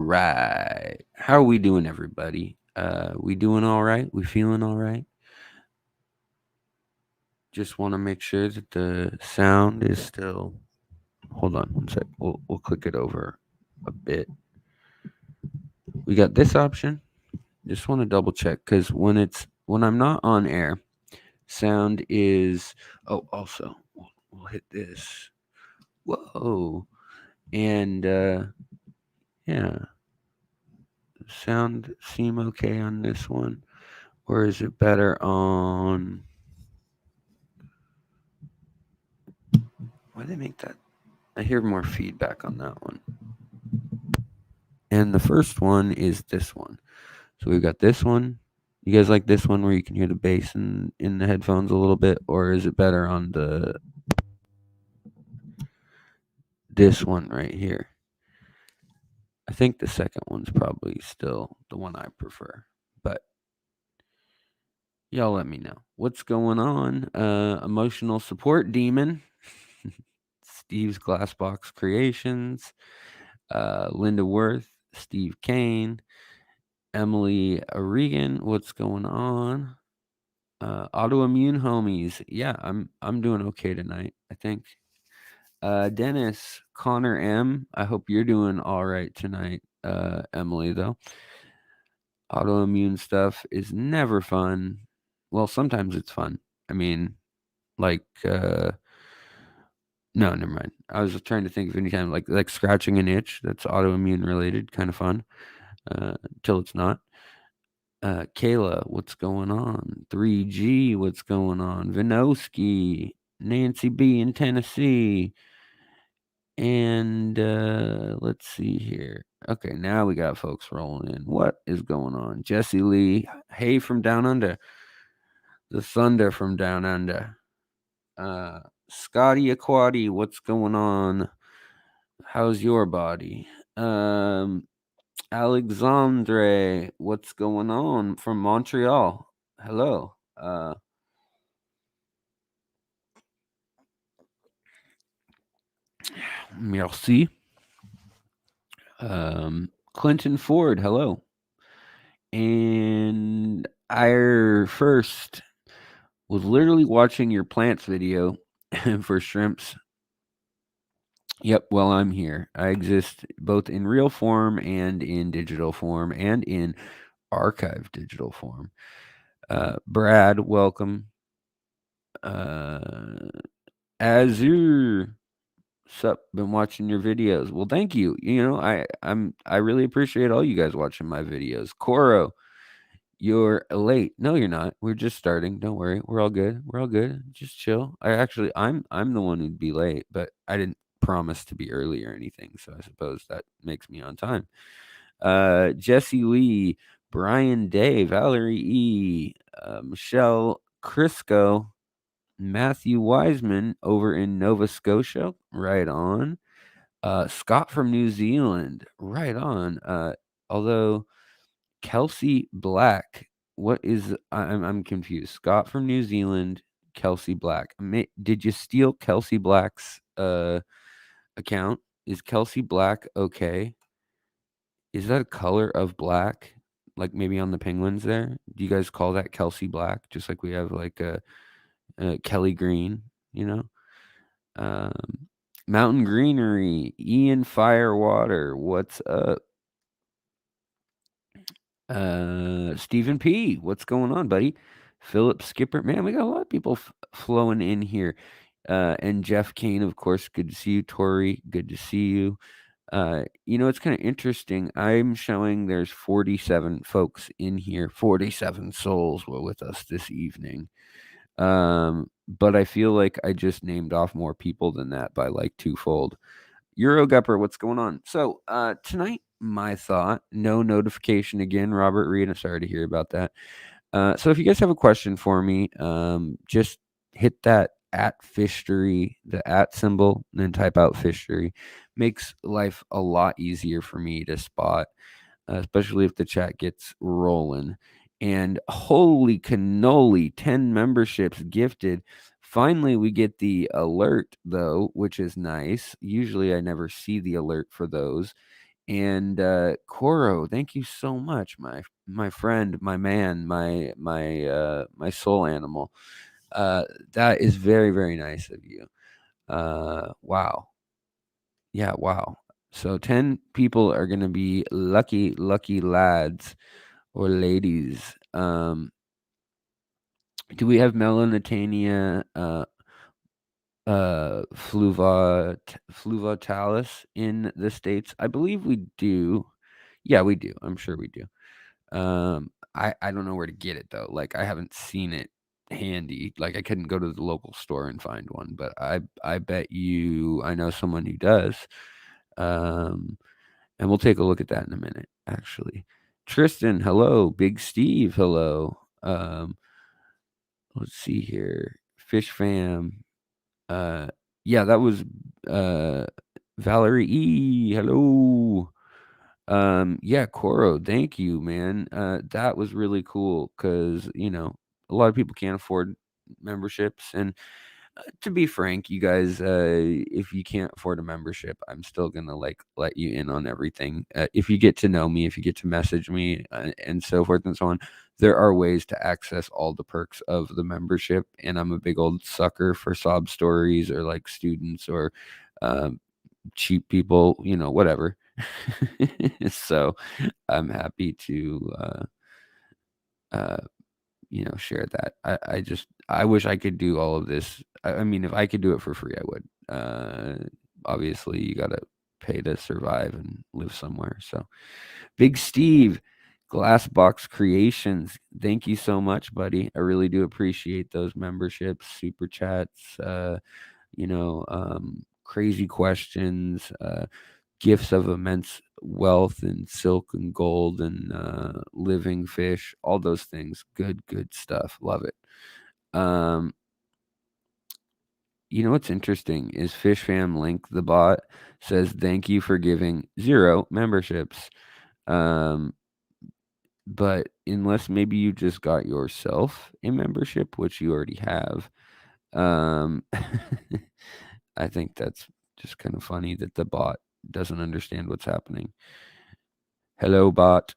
right. How are we doing, everybody? We doing all right? We feeling all right? Just want to make sure that the sound is still. Hold on one sec. We'll click it over a bit. We got this option. Just want to double check because when I'm not on air, sound is. Oh, also we'll hit this. Whoa, and yeah, sound seem okay on this one, or is it better on? Why they make that? I hear more feedback on that one. And the first one is this one. So we've got this one. You guys like this one where you can hear the bass in the headphones a little bit, or is it better on this one right here? I think the second one's probably still the one I prefer, but y'all let me know what's going on. Emotional support demon, Steve's Glassbox Creations, Linda Worth, Steve Kane, Emily Regan, what's going on? Autoimmune homies, yeah, I'm doing okay tonight, I think. Dennis, Connor M, I hope you're doing all right tonight. Emily, though, autoimmune stuff is never fun. Well, sometimes it's fun. I mean, like, no, never mind. I was just trying to think of any time like scratching an itch that's autoimmune related, kind of fun. Till it's not. Kayla, what's going on? 3G, what's going on? Vinosky, Nancy B in Tennessee. And let's see here. Okay, now we got folks rolling in. What is going on? Jesse Lee, hey from down under. The Thunder from down under. Scotty Aquati, what's going on? How's your body? Alexandre, what's going on from Montreal? Hello. Merci. Clinton Ford, hello. And I first was literally watching your plants video for shrimps. Yep, well, I'm here. I exist both in real form and in digital form and in archived digital form. Brad, welcome. Azure, sup? Been watching your videos. Well, thank you. You know, I really appreciate all you guys watching my videos. Coro, you're late. No, you're not. We're just starting. Don't worry. We're all good. We're all good. Just chill. I'm the one who'd be late, but I didn't promise to be early or anything, so I suppose that makes me on time. Jesse Lee, Brian Day, Valerie E, Michelle Crisco, Matthew Wiseman over in Nova Scotia. Right on. Scott from New Zealand. Right on. Although Kelsey Black, what is I'm confused. Scott from New Zealand, Kelsey Black. Did you steal Kelsey Black's account? Is Kelsey Black okay? Is that a color of black? Like maybe on the penguins there? Do you guys call that Kelsey Black? Just like we have like a Kelly Green, you know? Mountain Greenery, Ian Firewater, what's up? Stephen P, what's going on, buddy? Philip Skipper, man, we got a lot of people flowing in here. And Jeff Kane, of course, good to see you. Tori, good to see you. You know, it's kind of interesting. I'm showing there's 47 folks in here. 47 souls were with us this evening. But I feel like I just named off more people than that by like twofold. Eurogupper, what's going on? So tonight, my thought, no notification again, Robert Reed. I'm sorry to hear about that. So if you guys have a question for me, just hit that at Fishery, the at symbol, and then type out Fishery. Makes life a lot easier for me to spot, especially if the chat gets rolling. And holy cannoli, 10 memberships gifted. Finally, we get the alert, though, which is nice. Usually, I never see the alert for those. And Koro, thank you so much, my friend, my man, my soul animal. That is very, very nice of you. Wow. Yeah, wow. So 10 people are gonna be lucky lads or ladies. Do we have Melanitania fluvatalis in the States? I believe we do. Yeah, we do. I'm sure we do. I don't know where to get it though. Like I haven't seen it handy. Like I couldn't go to the local store and find one, but I bet you I know someone who does. And we'll take a look at that in a minute, actually. Tristan, hello. Big Steve, hello. Let's see here. Fish fam. Yeah, that was Valerie E. Hello. Yeah, Coro, thank you, man. That was really cool because, a lot of people can't afford memberships. And to be frank, you guys, if you can't afford a membership, I'm still gonna let you in on everything. If you get to know me, if you get to message me, and so forth and so on, there are ways to access all the perks of the membership. And I'm a big old sucker for sob stories or like students or cheap people, whatever. So I'm happy to share that. I wish I could do all of this. I mean, if I could do it for free, I would. Obviously, you gotta pay to survive and live somewhere. So, Big Steve, Glassbox Creations, thank you so much, buddy. I really do appreciate those memberships, super chats, crazy questions, gifts of immense wealth and silk and gold and living fish, all those things. Good stuff. Love it. You know what's interesting is Fish Fam Link the bot says thank you for giving 0 memberships. But unless maybe you just got yourself a membership, which you already have, I think that's just kind of funny that the bot doesn't understand what's happening. Hello, bot,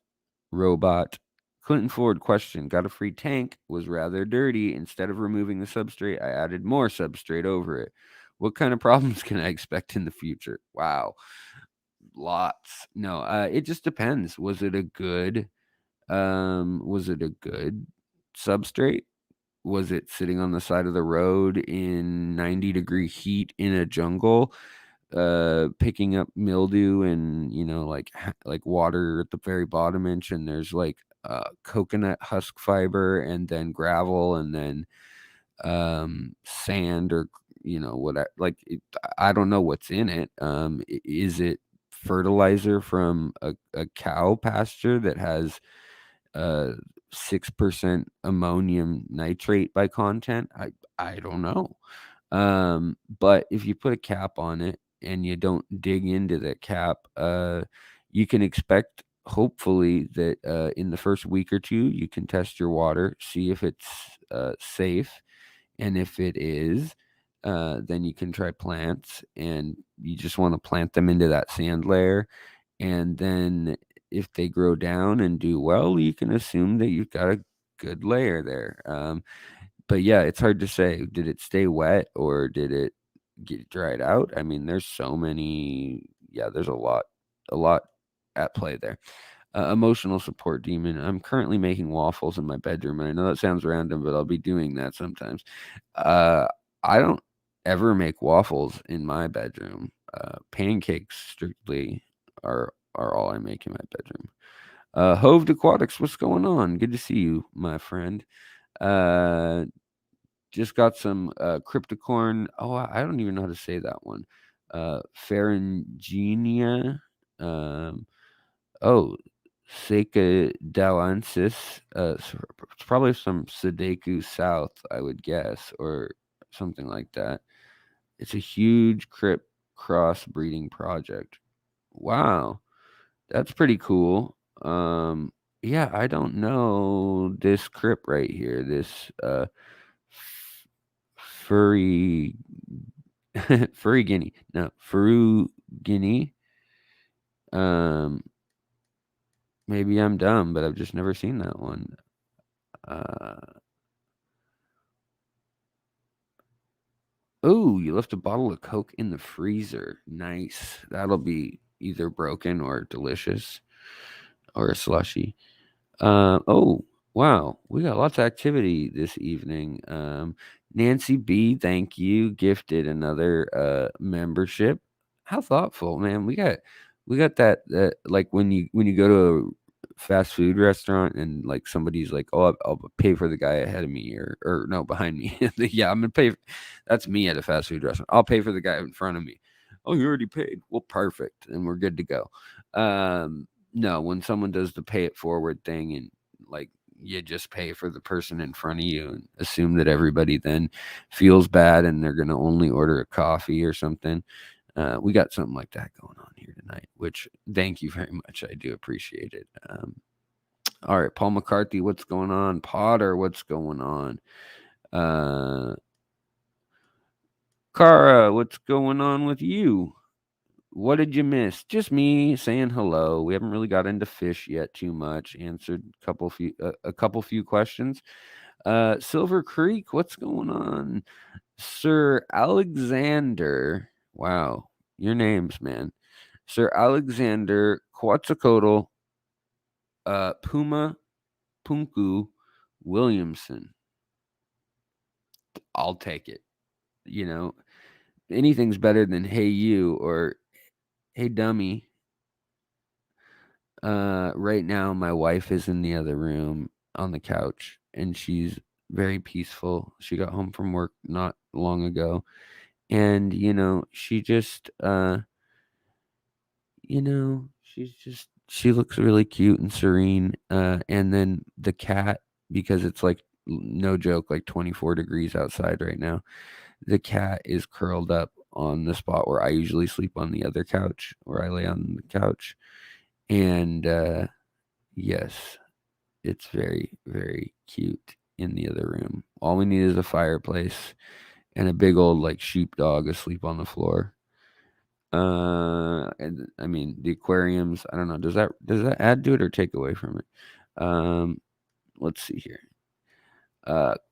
robot. Clinton Ford question. Got a free tank, was rather dirty. Instead of removing the substrate, I added more substrate over it. What kind of problems can I expect in the future? Wow. Lots. No, it just depends. Was it a good substrate? Was it sitting on the side of the road in 90-degree heat in a jungle, picking up mildew and like water at the very bottom inch, and there's like coconut husk fiber and then gravel and then sand or what I don't know what's in it. Is it fertilizer from a cow pasture that has 6% ammonium nitrate by content? I don't know. But if you put a cap on it and you don't dig into that cap, you can expect hopefully that in the first week or two you can test your water, see if it's safe, and if it is, then you can try plants, and you just want to plant them into that sand layer, and then if they grow down and do well, you can assume that you've got a good layer there. But yeah, it's hard to say. Did it stay wet or did it get dried out? I mean, there's so many. Yeah, there's a lot at play there. Emotional support demon. I'm currently making waffles in my bedroom, and I know that sounds random, but I'll be doing that sometimes. I don't ever make waffles in my bedroom. Pancakes strictly are all I make in my bedroom. Hoved Aquatics, what's going on? Good to see you, my friend. Just got some cryptocorn. Oh, I don't even know how to say that one. Pharyngenia. Oh, Secadoensis. It's probably some Sudeku South, I would guess, or something like that. It's a huge crypt cross-breeding project. Wow, that's pretty cool. Yeah, I don't know this crypt right here. This furry furry guinea. No, furu guinea. Maybe I'm dumb, but I've just never seen that one. Oh, you left a bottle of Coke in the freezer. Nice. That'll be either broken or delicious or a slushy. Oh, wow. We got lots of activity this evening. Nancy B, thank you, gifted another membership. How thoughtful, man. We got that like when you go to a fast food restaurant and like somebody's like, "Oh, I'll pay for the guy ahead of me or no, behind me." Yeah, I'm going to pay that's me at a fast food restaurant. I'll pay for the guy in front of me. Oh, you already paid. Well, perfect. And we're good to go. No, when someone does the pay it forward thing and like you just pay for the person in front of you and assume that everybody then feels bad and they're going to only order a coffee or something. We got something like that going on here tonight, which thank you very much. I do appreciate it. All right, Paul McCarthy, what's going on? Potter, what's going on? Cara, what's going on with you? What did you miss? Just me saying hello. We haven't really got into fish yet too much. Answered a couple few questions. Silver Creek, what's going on? Sir Alexander. Wow, your names, man. Sir Alexander Quetzalcoatl Puma Punku Williamson. I'll take it. You know, anything's better than hey you or hey dummy. Right now my wife is in the other room on the couch and she's very peaceful. She got home from work not long ago and she just she looks really cute and serene. And then the cat, because it's like no joke, like 24 degrees outside right now. The cat is curled up on the spot where I usually sleep on the other couch, where I lay on the couch. And yes, it's very, very cute in the other room. All we need is a fireplace and a big old like sheepdog asleep on the floor. And I mean the aquariums. I don't know. Does that add to it or take away from it? Let's see here.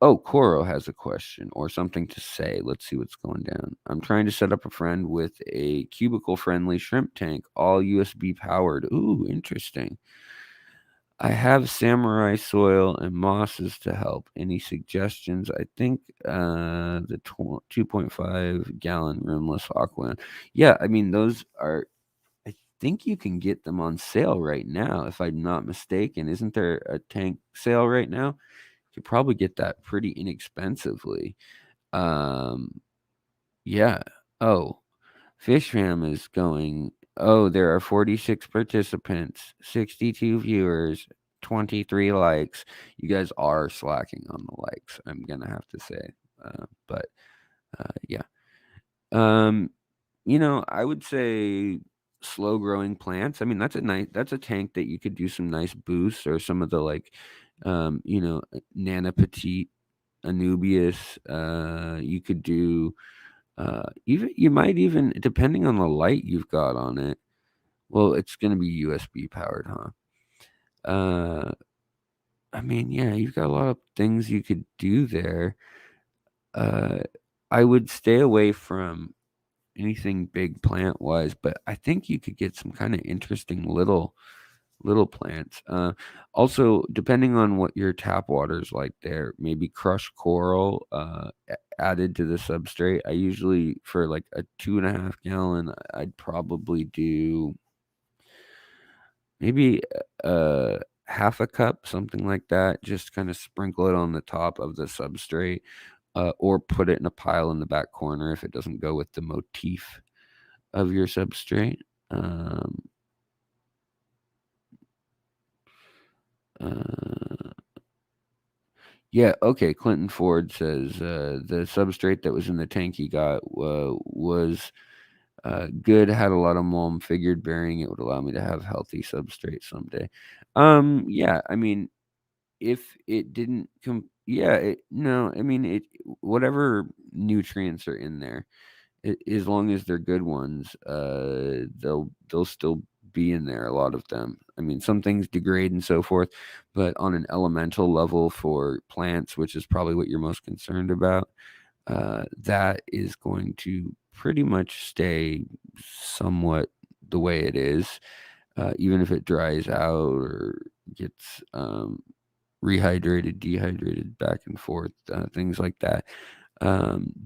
Koro has a question or something to say. Let's see what's going down. I'm trying to set up a friend with a cubicle-friendly shrimp tank, all USB powered. Ooh, interesting. I have samurai soil and mosses to help. Any suggestions? I think the 2.5 gallon rimless aqua. Yeah, I mean those are. I think you can get them on sale right now, if I'm not mistaken. Isn't there a tank sale right now? You could probably get that pretty inexpensively. Yeah. Oh, Fishram is going. Oh, there are 46 participants, 62 viewers, 23 likes. You guys are slacking on the likes, I'm gonna have to say. But yeah. I would say slow growing plants. I mean, that's a tank that you could do some nice boosts or some of the like Nana Petite, Anubias. You could do even you might even, depending on the light you've got on it. Well, it's gonna be USB powered, huh? I mean, yeah, you've got a lot of things you could do there. I would stay away from anything big plant wise, but I think you could get some kind of interesting little plants. Also, depending on what your tap water's like there, maybe crushed coral added to the substrate. I usually, for like a 2.5 gallon, I'd probably do maybe half a cup, something like that. Just kind of sprinkle it on the top of the substrate, or put it in a pile in the back corner if it doesn't go with the motif of your substrate. Yeah, okay. Clinton Ford says the substrate that was in the tank he got was good, had a lot of mulm, figured burying it would allow me to have healthy substrate someday. Yeah, I mean, if it didn't no, I mean, whatever nutrients are in there, as long as they're good ones, they'll still be in there, a lot of them. I mean, some things degrade and so forth, but on an elemental level for plants, which is probably what you're most concerned about, that is going to pretty much stay somewhat the way it is, even if it dries out or gets rehydrated, dehydrated, back and forth, things like that.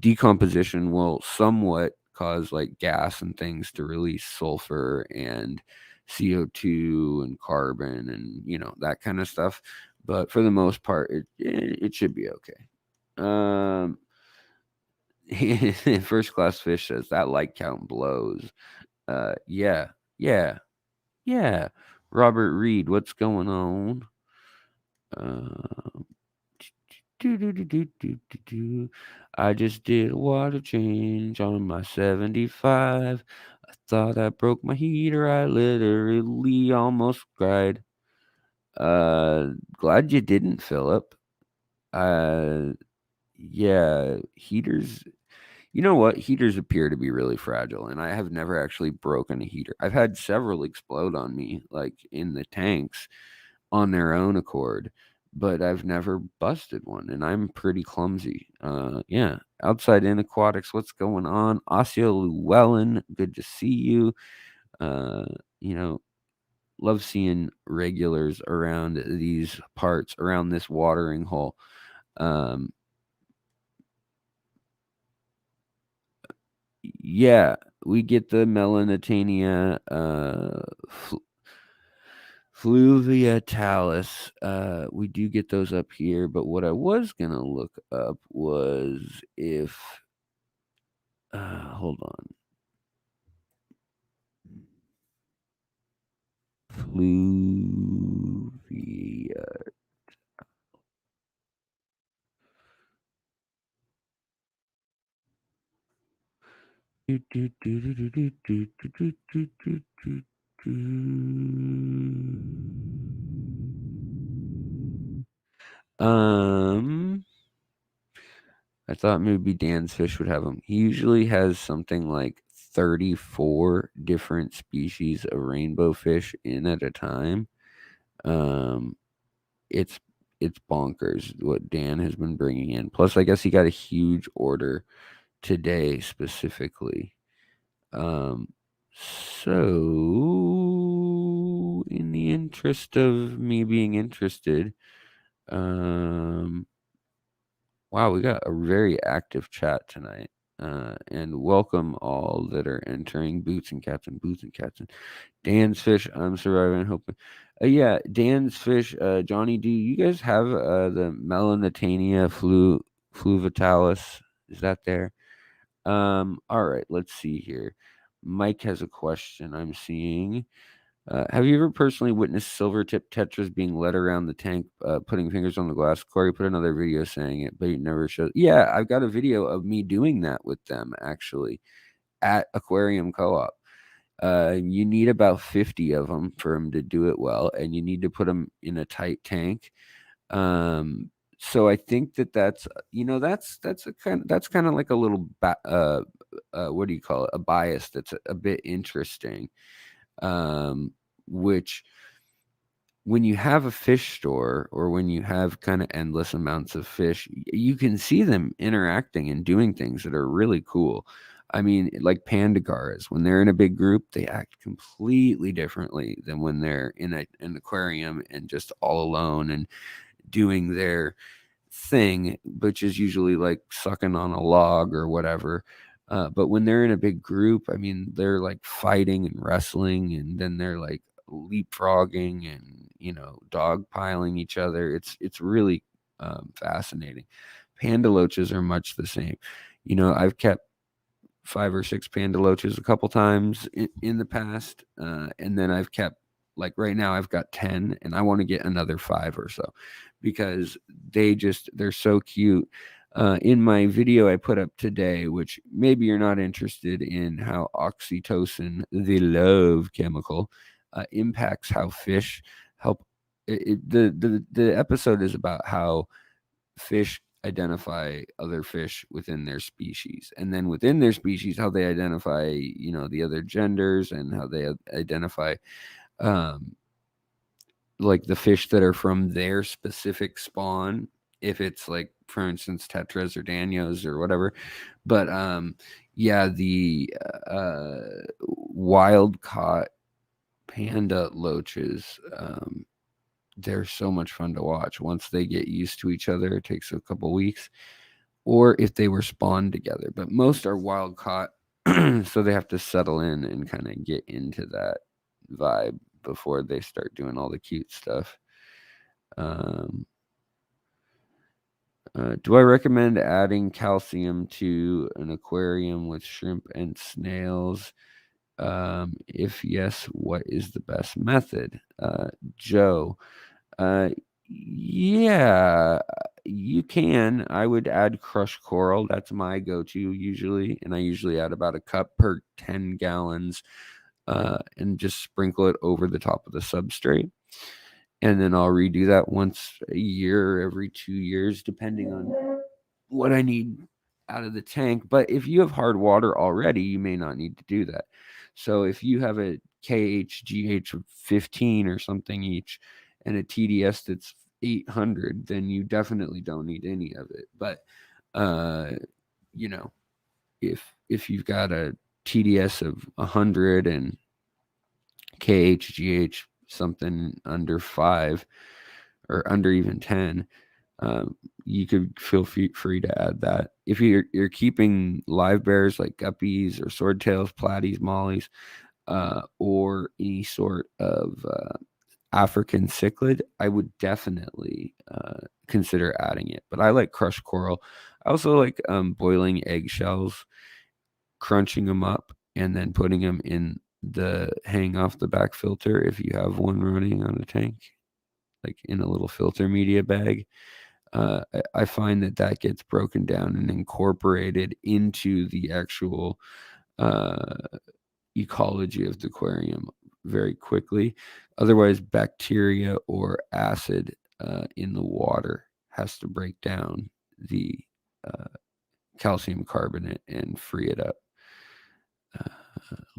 Decomposition will somewhat cause like gas and things to release sulfur and CO2 and carbon and that kind of stuff. But for the most part, it should be okay. First class fish says that like count blows. Yeah, yeah, yeah. Robert Reed, what's going on? I just did a water change on my 75. I thought I broke my heater. I literally almost cried. Glad you didn't, Philip. Yeah, heaters. You know what? Heaters appear to be really fragile, and I have never actually broken a heater. I've had several explode on me, like in the tanks, on their own accord, but I've never busted one, and I'm pretty clumsy. Yeah. Outside in aquatics, what's going on? Osio Llewellyn, good to see you. Uh, you know, love seeing regulars around these parts, around this watering hole. Yeah, we get the Melanitania fluviatalis. We do get those up here, but what I was gonna look up was if hold on. Fluvia. I thought maybe Dan's fish would have them. He usually has something like 34 different species of rainbow fish in at a time. It's it's bonkers what Dan has been bringing in. Plus, I guess he got a huge order today specifically. So in the interest of me being interested, wow, we got a very active chat tonight. And welcome all that are entering. Boots and Captain, Boots and Captain. Dan's fish, I'm surviving, hoping. Yeah, Dan's fish, Johnny, do you guys have the Melanitania fluvitalis? Is that there? All right, let's see here. Mike has a question I'm seeing. Have you ever personally witnessed silver tip tetras being led around the tank, putting fingers on the glass? Corey put another video saying it, but he never showed. Yeah, I've got a video of me doing that with them actually at Aquarium Co-op. You need about 50 of them for them to do it well, and you need to put them in a tight tank. So I think that's that's kind of like a little what do you call it? A bias that's a bit interesting. Which when you have a fish store or when you have kind of endless amounts of fish, you can see them interacting and doing things that are really cool. I mean, like pandagoras, when they're in a big group, they act completely differently than when they're in an aquarium and just all alone and doing their thing, which is usually like sucking on a log or whatever. But when they're in a big group, I mean, they're like fighting and wrestling, and then they're like leapfrogging and dog piling each other. It's really fascinating. Panda loaches are much the same. I've kept 5 or 6 panda loaches a couple times in the past, and then I've kept, like right now I've got 10, and I want to get another 5 or so because they're so cute. In my video I put up today, which maybe you're not interested in, how oxytocin, the love chemical, impacts how fish help. The episode is about how fish identify other fish within their species, and then within their species, how they identify, the other genders, and how they identify like the fish that are from their specific spawn, if it's like, for instance, tetras or danios or whatever. But yeah, the wild caught panda loaches, they're so much fun to watch. Once they get used to each other, it takes a couple weeks, or if they were spawned together. But most are wild caught, so they have to settle in and kind of get into that vibe before they start doing all the cute stuff. Do I recommend adding calcium to an aquarium with shrimp and snails? If yes, what is the best method? Joe, yeah, you can. I would add crushed coral. That's my go-to usually, and I usually add about a cup per 10 gallons, and just sprinkle it over the top of the substrate. And then I'll redo that once a year, every 2 years, depending on what I need out of the tank. But if you have hard water already, you may not need to do that. So if you have a KHGH of 15 or something each, and a TDS that's 800, then you definitely don't need any of it. But you know, if you've got a TDS of 100 and KHGH something under 5 or under even 10, you could feel free to add that. If you're keeping live bears like guppies or swordtails, platies, mollies, or any sort of African cichlid, I would definitely consider adding it. But I like crushed coral. I also like boiling eggshells, crunching them up, and then putting them in the hang off the back filter if you have one running on a tank, like in a little filter media bag. I find that gets broken down and incorporated into the actual ecology of the aquarium very quickly. Otherwise, bacteria or acid in the water has to break down the calcium carbonate and free it up.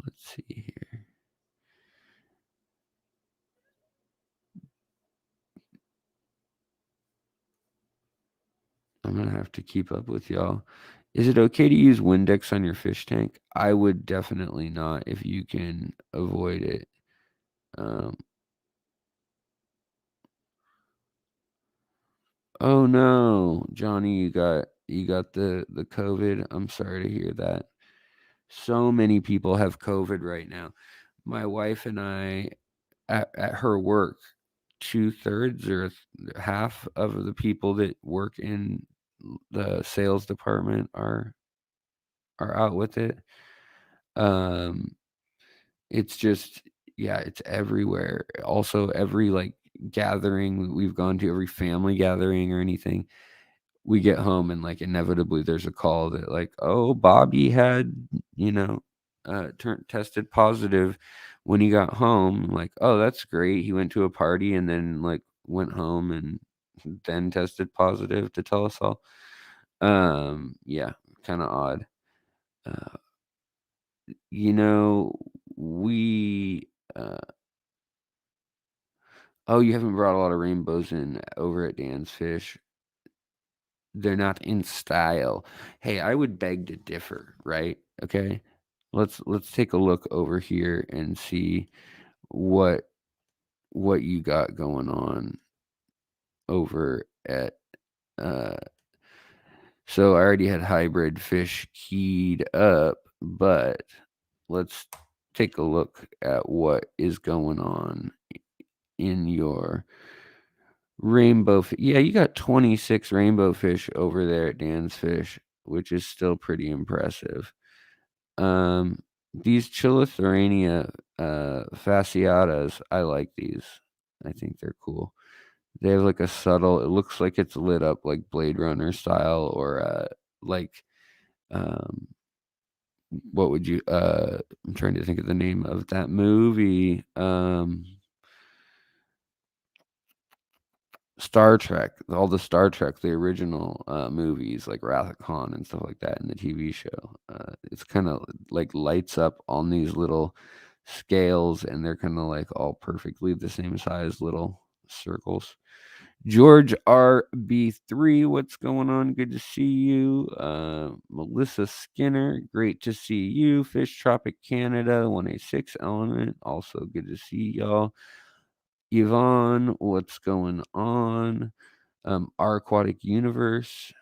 Let's see here. I'm going to have to keep up with y'all. Is it okay to use Windex on your fish tank? I would definitely not if you can avoid it. Oh no, Johnny, you got the COVID. I'm sorry to hear that. So many people have COVID right now. My wife and I, at her work, 2/3 or half of the people that work in the sales department are out with it. It's just, yeah, it's everywhere. Also, every like gathering we've gone to, every family gathering or anything, we get home and like inevitably there's a call that like, oh, Bobby had, tested positive when he got home. I'm like, oh, that's great. He went to a party and then like went home and then tested positive to tell us all. Yeah, kind of odd. Uh, you know, we oh, you haven't brought a lot of rainbows in over at Dan's Fish. They're not in style. Hey, I would beg to differ, right? Okay. Let's take a look over here and see what you got going on over at uh so I already had hybrid fish keyed up, but let's take a look at what is going on in your rainbow. Yeah, you got 26 rainbow fish over there at Dan's Fish, which is still pretty impressive. These Chilotherania fasciatas, I like these. I think they're cool. They have like a subtle, it looks like it's lit up like Blade Runner style, or like um what would you I'm trying to think of the name of that movie. Star Trek, all the Star Trek, the original movies like Wrath of Khan and stuff like that, in the TV show. It's kind of like lights up on these little scales, and they're kind of like all perfectly the same size little circles. George RB3, what's going on? Good to see you. Melissa Skinner, great to see you. Fish Tropic Canada, 186 Element, also good to see y'all. Yvonne, what's going on? Our Aquatic Universe.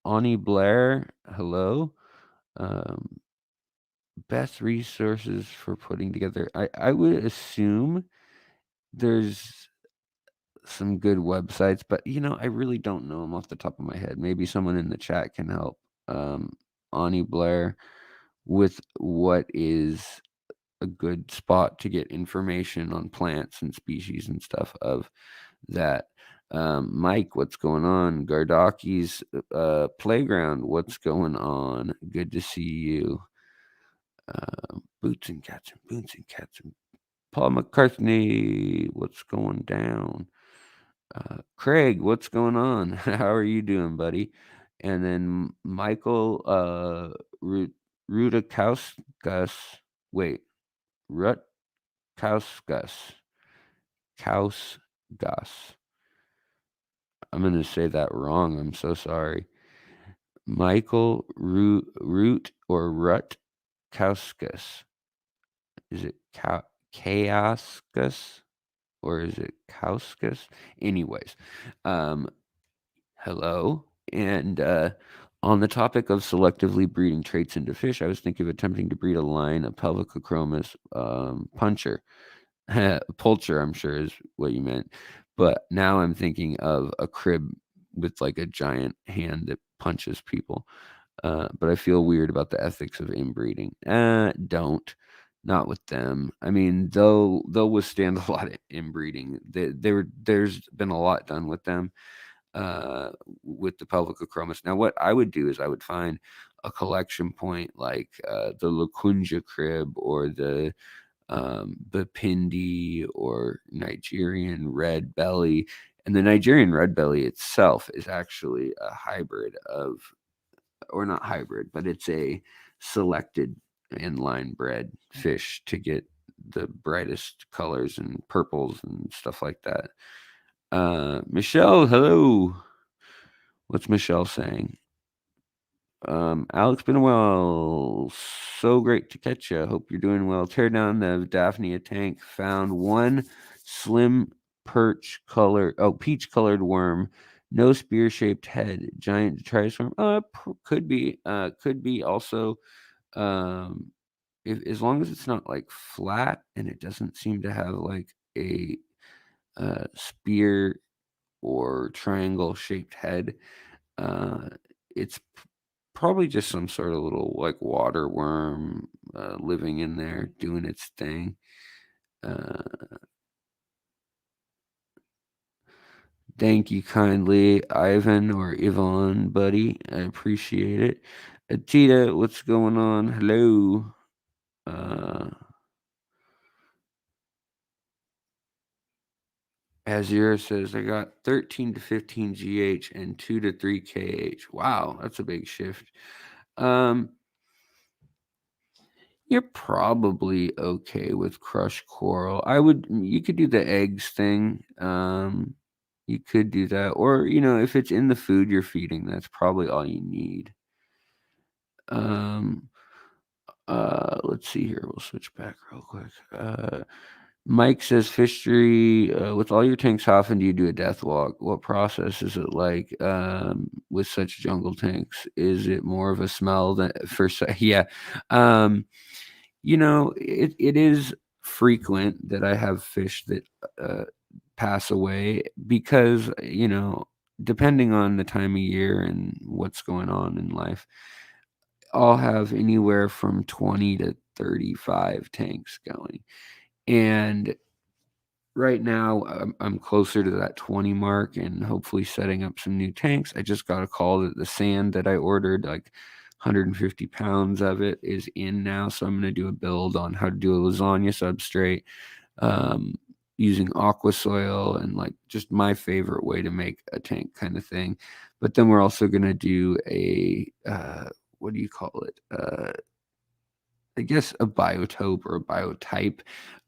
Ani Blair, hello. Best resources for putting together. I would assume there's some good websites, but I really don't know them off the top of my head. Maybe someone in the chat can help. Ani Blair, with what is a good spot to get information on plants and species and stuff of that. Mike, what's going on? Gardaki's Playground, what's going on? Good to see you. Boots and Cats and Boots and Cats and Paul McCartney, what's going down? Craig, what's going on? How are you doing, buddy? And then Michael Rutakauskas. Wait, Rutkauskas. Kausgas. I'm going to say that wrong. I'm so sorry. Michael Root or Rutkauskas. Is it Kauskas? Or is it Kauskas? Anyways, hello. And on the topic of selectively breeding traits into fish, I was thinking of attempting to breed a line of Pelvicochromis puncher. Pulcher, I'm sure, is what you meant. But now I'm thinking of a crib with like a giant hand that punches people. But I feel weird about the ethics of inbreeding. Don't. Not with them. I mean, they'll withstand a lot of inbreeding. There's been a lot done with them, with the Pelvicochromis. Now, what I would do is I would find a collection point like the Lacunja crib or the Bapindi or Nigerian red belly. And the Nigerian red belly itself is actually a hybrid of, or not hybrid, but it's a selected inline bred fish to get the brightest colors and purples and stuff like that. Michelle, hello. What's Michelle saying? Alex, been a while. So great to catch you. Hope you're doing well. Tear down the Daphnia tank. Found one slim peach colored worm. No spear shaped head. Giant detritus worm. Could be. Could be also. If as long as it's not like flat and it doesn't seem to have like a spear or triangle shaped head, it's probably just some sort of little like water worm living in there doing its thing. Thank you kindly, Ivan or Yvonne, buddy. I appreciate it. Tita, what's going on? Hello. Azure says I got 13 to 15 GH and 2 to 3 KH. Wow, that's a big shift. You're probably okay with crushed coral. You could do the eggs thing. You could do that. Or, if it's in the food you're feeding, that's probably all you need. Let's see here. We'll switch back real quick. Mike says, Fishery, with all your tanks, how often do you do a death walk? What process is it like with such jungle tanks? Is it more of a smell than yeah. It is frequent that I have fish that pass away because, depending on the time of year and what's going on in life, I'll have anywhere from 20 to 35 tanks going. And right now, I'm closer to that 20 mark and hopefully setting up some new tanks. I just got a call that the sand that I ordered, like 150 pounds of it, is in now. So I'm going to do a build on how to do a lasagna substrate. using aqua soil and like just my favorite way to make a tank kind of thing. But then we're also going to do a, what do you call it? I guess a biotope or a biotype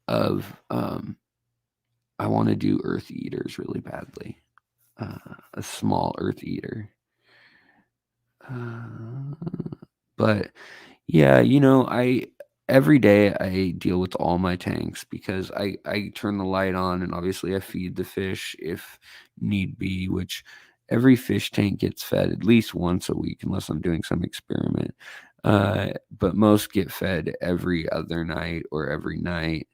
of, I want to do earth eaters really badly. A small earth eater. But yeah, every day I deal with all my tanks because I turn the light on and obviously I feed the fish if need be, which every fish tank gets fed at least once a week unless I'm doing some experiment. But most get fed every other night or every night.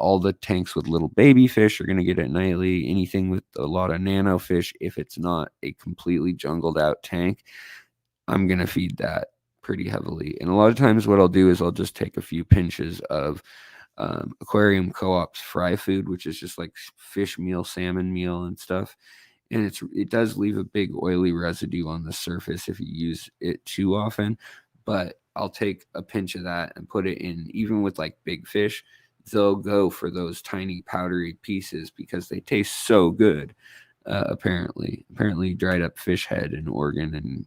All the tanks with little baby fish are going to get it nightly. Anything with a lot of nano fish, if it's not a completely jungled out tank, I'm going to feed that pretty heavily. And a lot of times what I'll do is I'll just take a few pinches of Aquarium Co-op's fry food, which is just like fish meal, salmon meal and stuff. And it does leave a big oily residue on the surface if you use it too often. But I'll take a pinch of that and put it in, even with like big fish, they'll go for those tiny powdery pieces because they taste so good. Apparently dried up fish head and organ and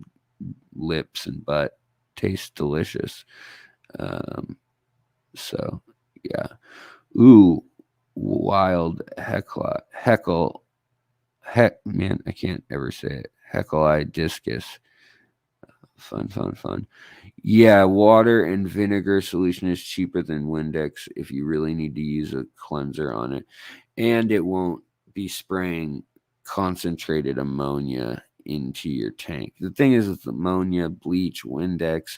lips and butt taste delicious. So yeah. Ooh, wild heckle, man, I can't ever say it. Heckle-eye discus. Fun. Yeah, water and vinegar solution is cheaper than Windex if you really need to use a cleanser on it. And it won't be spraying concentrated ammonia into your tank. The thing is with ammonia, bleach, Windex,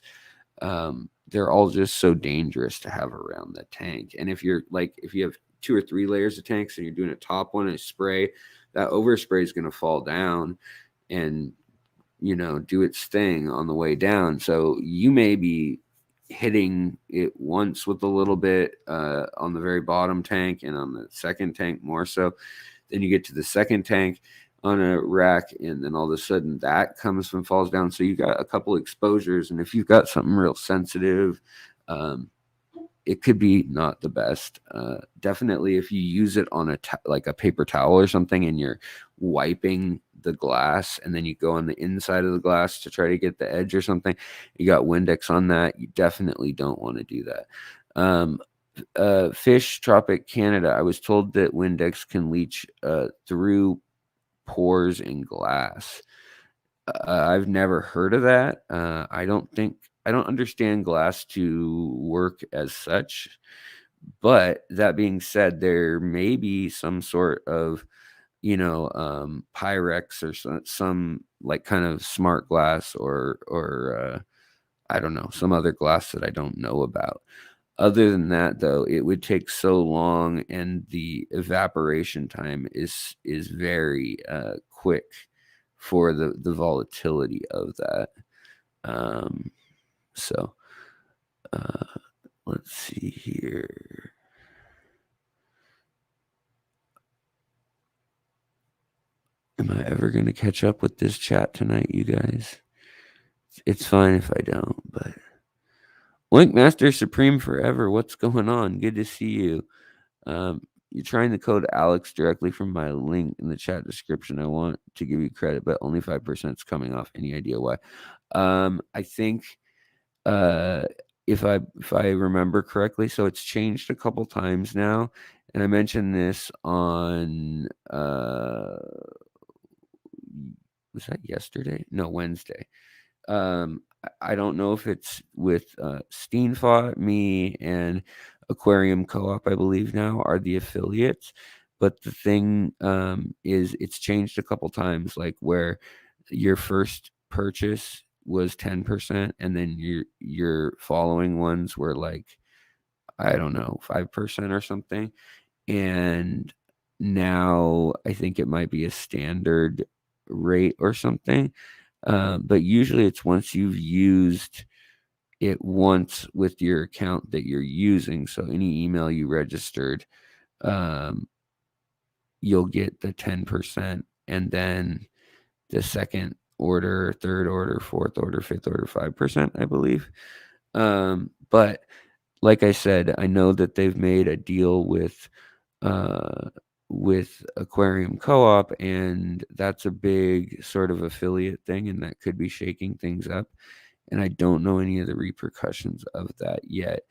they're all just so dangerous to have around the tank. And if you have 2 or 3 layers of tanks and you're doing a top one and spray, that overspray is going to fall down and do its thing on the way down. So you may be hitting it once with a little bit on the very bottom tank and on the second tank more so. Then you get to the second tank on a rack and then all of a sudden that comes and falls down. So you got a couple exposures, and if you've got something real sensitive, it could be not the best. Definitely if you use it on like a paper towel or something and you're wiping the glass and then you go on the inside of the glass to try to get the edge or something, you got Windex on that, you definitely don't want to do that. Fish Tropic Canada, I was told that Windex can leach through pores in glass. I've never heard of that. I don't understand glass to work as such. But that being said, there may be some sort of, Pyrex or some like kind of smart glass or I don't know, some other glass that I don't know about. Other than that, though, it would take so long, and the evaporation time is very quick for the volatility of that. So let's see here. Am I ever going to catch up with this chat tonight, you guys? It's fine if I don't, but Linkmaster Supreme forever. What's going on? Good to see you. You're trying to code Alex directly from my link in the chat description. I want to give you credit, but only 5% is coming off. Any idea why? I think if I remember correctly, so it's changed a couple times now, and I mentioned this on was that yesterday? No, Wednesday. I don't know if it's with Steenfot, me, and Aquarium Co-op, I believe now are the affiliates. But the thing is, it's changed a couple times, like where your first purchase was 10%, and then your following ones were like, I don't know, 5% or something. And now I think it might be a standard rate or something. But usually it's once you've used it once with your account that you're using. So any email you registered, you'll get the 10%, and then the second order, third order, fourth order, fifth order, 5%, I believe. But like I said, I know that they've made a deal with with Aquarium Co-op, and that's a big sort of affiliate thing, and that could be shaking things up. And I don't know any of the repercussions of that yet,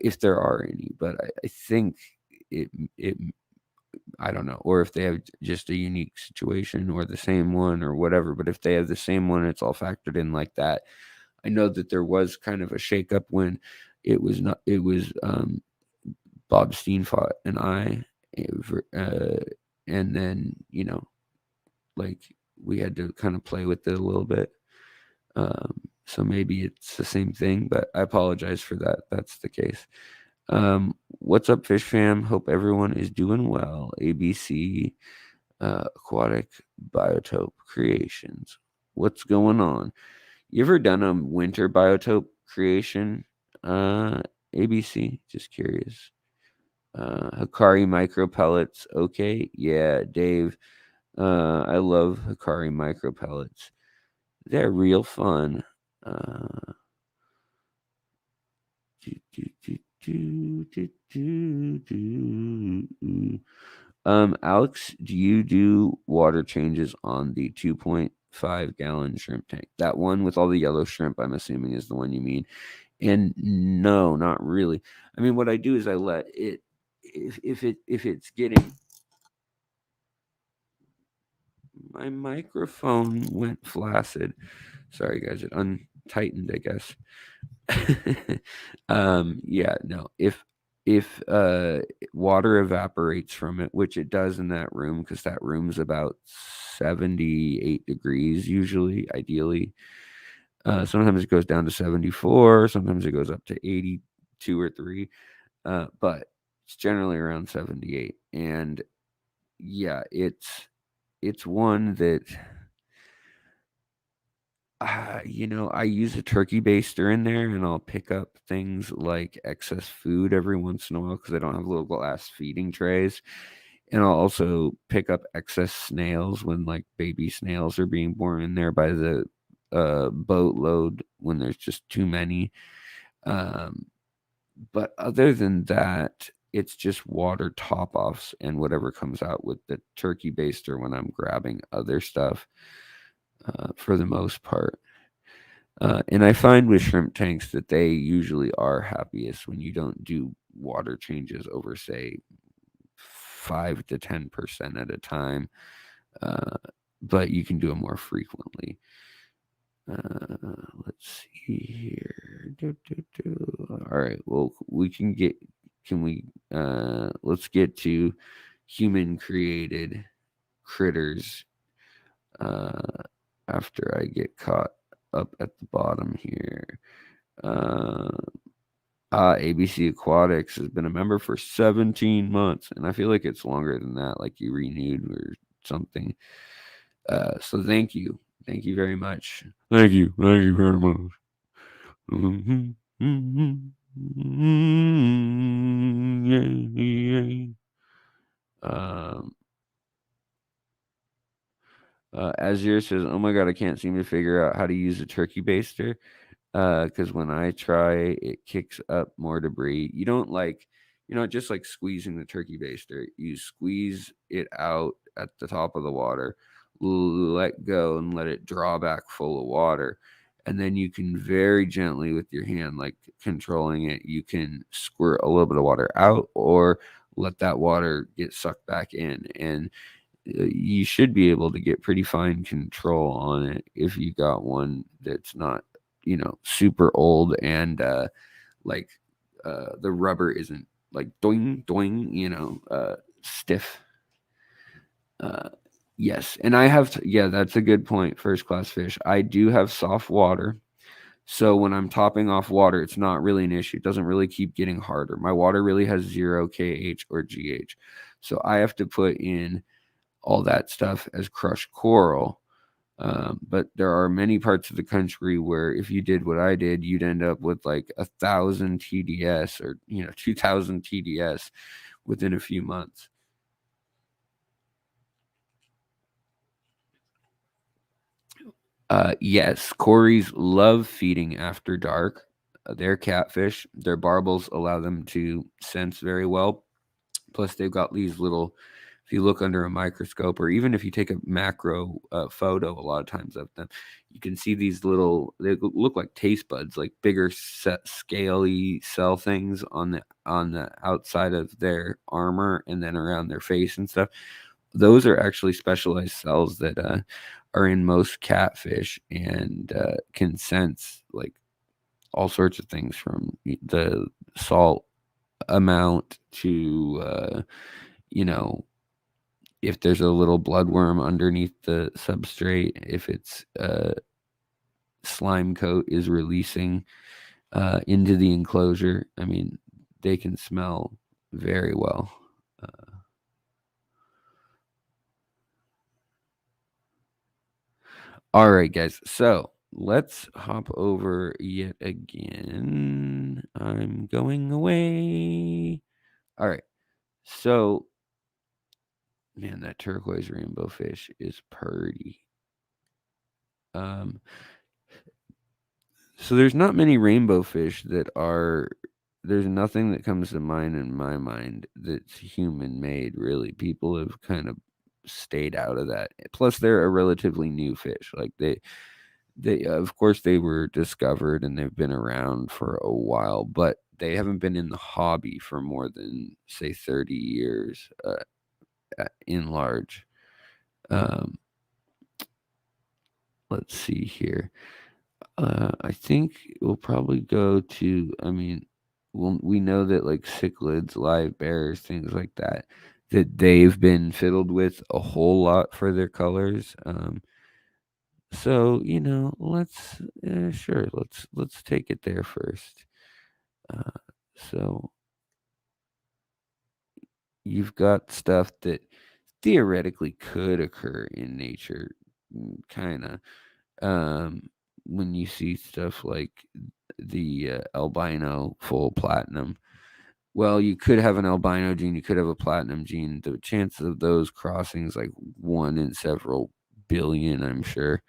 if there are any. But I think it I don't know, or if they have just a unique situation or the same one or whatever. But if they have the same one, it's all factored in like that. I know that there was kind of a shakeup when it was not. It was Bob Steenfott and I, and then like we had to kind of play with it a little bit. So maybe it's the same thing, but I apologize for that. That's the case. What's up, Fish Fam? Hope everyone is doing well. ABC Aquatic Biotope Creations. What's going on? You ever done a winter biotope creation? ABC? Just curious. Hikari micro pellets. Okay. Yeah, Dave. I love Hikari micro pellets. They're real fun. Alex, do you do water changes on the 2.5 gallon shrimp tank? That one with all the yellow shrimp, I'm assuming, is the one you mean. And no, not really. I mean, what I do is I let it, if it's getting, my microphone went flaccid. Sorry guys, it untightened, I guess. Yeah, no. If water evaporates from it, which it does in that room, because that room's about 78 degrees usually, ideally. Sometimes it goes down to 74, sometimes it goes up to 82 or 3. But it's generally around 78. And yeah, it's one that I use a turkey baster in there, and I'll pick up things like excess food every once in a while because I don't have little glass feeding trays. And I'll also pick up excess snails when like baby snails are being born in there by the boatload when there's just too many. But other than that, it's just water top offs and whatever comes out with the turkey baster when I'm grabbing other stuff, for the most part. And I find with shrimp tanks that they usually are happiest when you don't do water changes over, say, 5 to 10% at a time, but you can do it more frequently. Let's see here. All right. Well, let's get to human created critters after I get caught up at the bottom here. ABC Aquatics has been a member for 17 months, and I feel like it's longer than that, like you renewed or something. So thank you. Thank you very much. Thank you. Thank you very much. Um, Azure says, "Oh my god, I can't seem to figure out how to use a turkey baster. Because when I try, it kicks up more debris. You don't like, you're not just like squeezing the turkey baster. You squeeze it out at the top of the water, let go, and let it draw back full of water. And then you can very gently with your hand, like controlling it, you can squirt a little bit of water out or let that water get sucked back in. And you should be able to get pretty fine control on it if you got one that's not super old and like the rubber isn't like doing doing stiff. Yes, and I have yeah, that's a good point. First class fish, I do have soft water, so when I'm topping off water, it's not really an issue. It doesn't really keep getting harder. My water really has 0 kh or gh, so I have to put in all that stuff as crushed coral. But there are many parts of the country where if you did what I did, you'd end up with like 1,000 TDS or 2,000 TDS within a few months. Yes, Corys love feeding after dark. They're catfish. Their barbels allow them to sense very well. Plus, they've got these little, if you look under a microscope, or even if you take a macro photo, a lot of times of them, you can see these little, they look like taste buds, like bigger scaly cell things on the outside of their armor and then around their face and stuff. Those are actually specialized cells that are in most catfish and can sense like all sorts of things, from the salt amount to if there's a little bloodworm underneath the substrate, if it's slime coat is releasing into the enclosure. I mean, they can smell very well. All right, guys. So let's hop over yet again. I'm going away. All right. So, man, that turquoise rainbow fish is pretty. So there's not many rainbow fish that are. There's nothing that comes to mind in my mind that's human made. Really, people have kind of stayed out of that. Plus, they're a relatively new fish. Like they of course they were discovered and they've been around for a while, but they haven't been in the hobby for more than say 30 years in large. Let's see here. I think we'll probably go to, I mean, we know that like cichlids, live bears, things like that, that they've been fiddled with a whole lot for their colors. So let's sure, let's take it there first. So you've got stuff that theoretically could occur in nature, kind of. When you see stuff like the albino full platinum, well, you could have an albino gene, you could have a platinum gene. The chances of those crossings like 1 in several billion, I'm sure.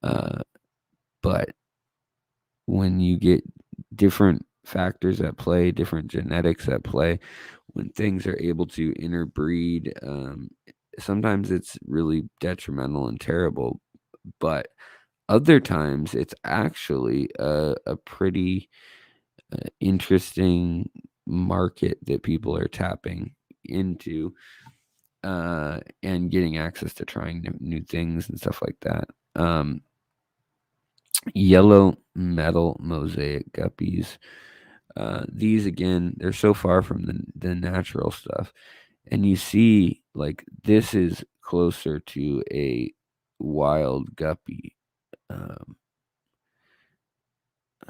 But when you get different factors at play, different genetics at play, when things are able to interbreed, sometimes it's really detrimental and terrible. But other times it's actually a pretty interesting market that people are tapping into and getting access to trying new things and stuff like that. Yellow metal mosaic guppies. These again, they're so far from the natural stuff. And you see, like, this is closer to a wild guppy.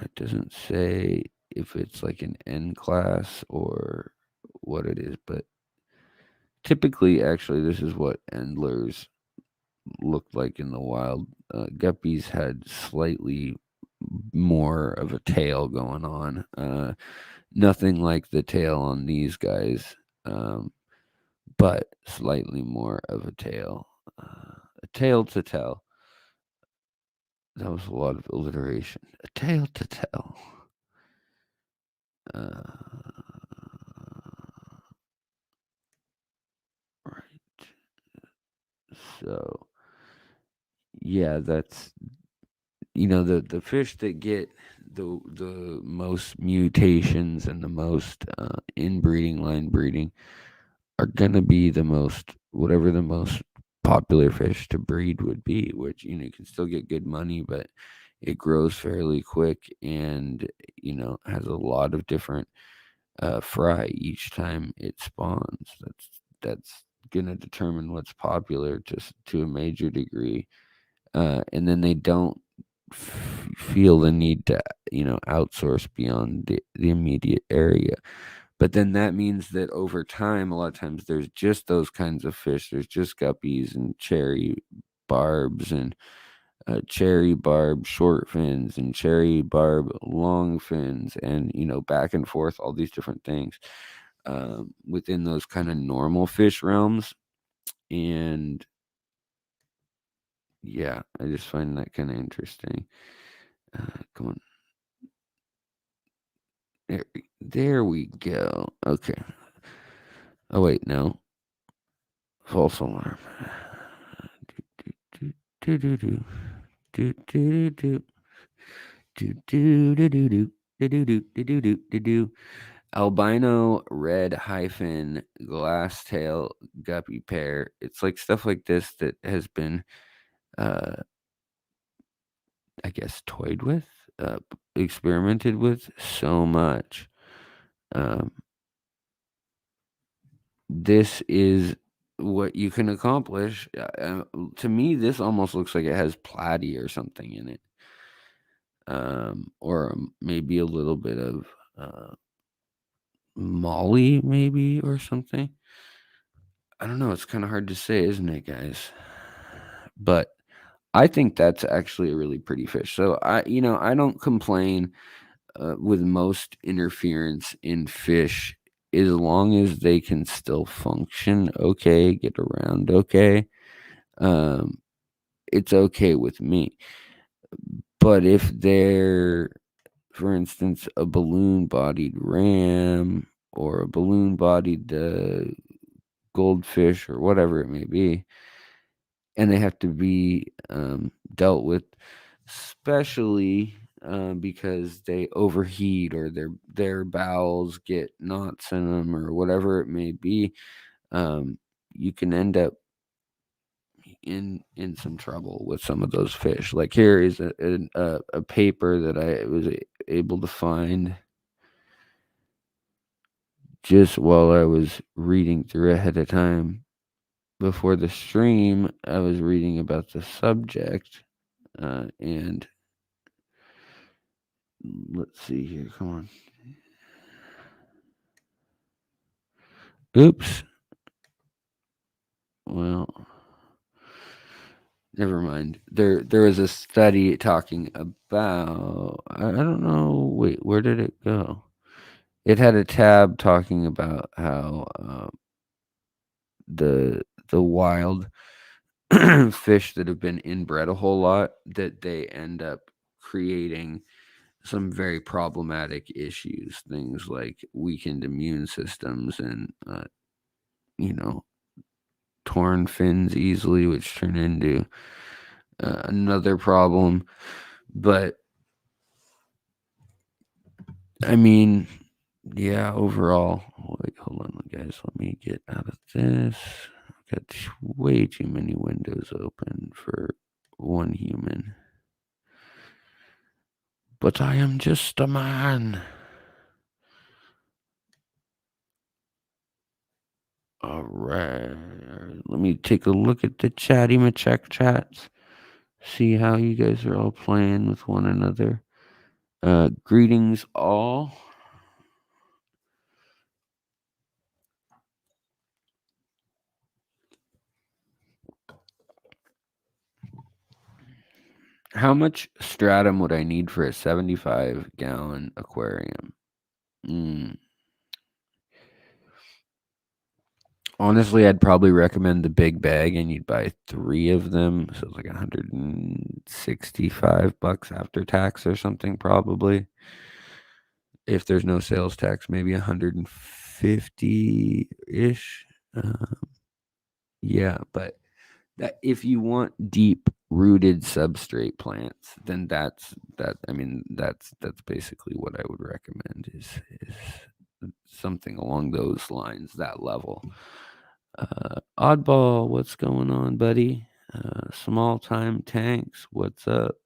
It doesn't say if it's like an N class or what it is, but typically, actually, this is what endlers looked like in the wild. Guppies had slightly more of a tail going on. Nothing like the tail on these guys, but slightly more of a tail. A tail to tell. That was a lot of alliteration. A tail to tell. Right. So, yeah, that's the fish that get the most mutations and the most inbreeding, line breeding are gonna be the most, whatever the most popular fish to breed would be, which you can still get good money, but it grows fairly quick and has a lot of different fry each time it spawns. That's gonna determine what's popular to a major degree, and then they don't feel the need to outsource beyond the immediate area. But then that means that over time, a lot of times there's just those kinds of fish. There's just guppies and cherry barbs and cherry barb short fins and cherry barb long fins, and back and forth, all these different things within those kind of normal fish realms. And yeah, I just find that kind of interesting. Come on. There we go. Okay. Oh wait, no. False alarm. Do do do do do do do do do do do do do do do do do. Albino red hyphen glass tail guppy pair. It's like stuff like this that has been, I guess, toyed with, experimented with so much. This is what you can accomplish. To me, this almost looks like it has platy or something in it, or maybe a little bit of molly, maybe, or something. I don't know. It's kind of hard to say, isn't it, guys? But I think that's actually a really pretty fish. So I don't complain with most interference in fish, as long as they can still function okay, get around okay. It's okay with me. But if they're, for instance, a balloon-bodied ram or a balloon-bodied goldfish or whatever it may be, and they have to be dealt with, especially because they overheat or their bowels get knots in them or whatever it may be, you can end up in some trouble with some of those fish. Like, here is a paper that I was able to find just while I was reading through ahead of time. Before the stream, I was reading about the subject, and let's see here. Come on. Oops. Well, never mind. There was a study talking about, I don't know. Wait, where did it go? It had a tab talking about how the wild fish that have been inbred a whole lot, that they end up creating some very problematic issues, things like weakened immune systems and torn fins easily, which turn into another problem. But I mean, yeah, overall, wait, hold on, guys, let me get out of this. I've got way too many windows open for one human. But I am just a man. All right. Let me take a look at the chatty macheck chats. See how you guys are all playing with one another. Greetings all. How much stratum would I need for a 75-gallon aquarium? Honestly, I'd probably recommend the big bag, and you'd buy 3 of them. So it's like $165 after tax or something, probably. If there's no sales tax, maybe 150-ish. Yeah, but that, if you want deep rooted substrate plants, then that's basically what I would recommend, is something along those lines, that level. Oddball, what's going on, buddy? Small time tanks, what's up?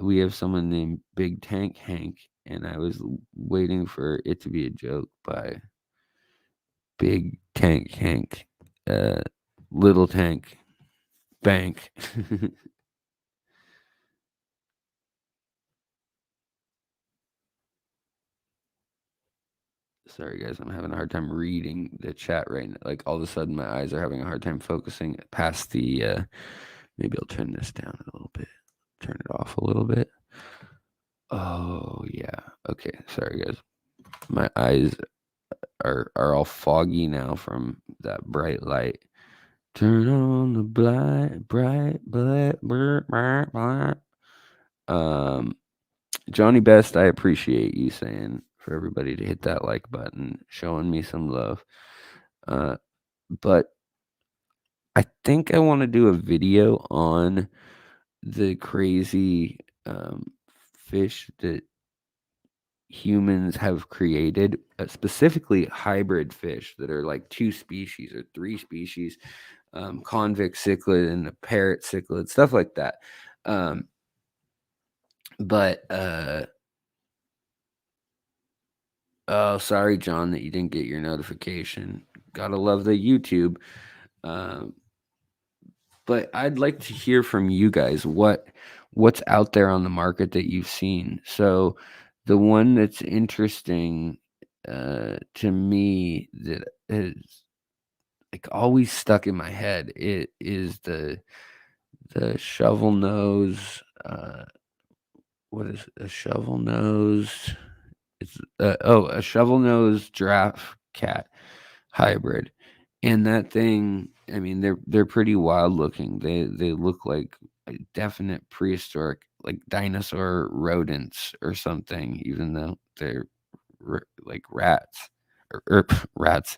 We have someone named Big Tank Hank, and I was waiting for it to be a joke by Big Tank Hank, Little Tank Bank. Sorry, guys, I'm having a hard time reading the chat right now. Like, all of a sudden, my eyes are having a hard time focusing past the. Maybe I'll turn this down a little bit. Turn it off a little bit. Oh yeah. Okay. Sorry, guys. My eyes are all foggy now from that bright light. Turn on the bright. Johnny Best, I appreciate you saying for everybody to hit that like button, showing me some love. But I think I want to do a video on the crazy fish that humans have created, specifically hybrid fish that are like 2 species or 3 species, convict cichlid and a parrot cichlid, stuff like that. Oh, sorry, John, that you didn't get your notification. Gotta love the YouTube. But I'd like to hear from you guys what's out there on the market that you've seen. So the one that's interesting to me that is like always stuck in my head, it is the shovel nose. What is a shovel nose? It's a shovel nose giraffe cat hybrid. And that thing, I mean, they're pretty wild looking. They look like a definite prehistoric, like dinosaur rodents or something, even though they're like rats or rats,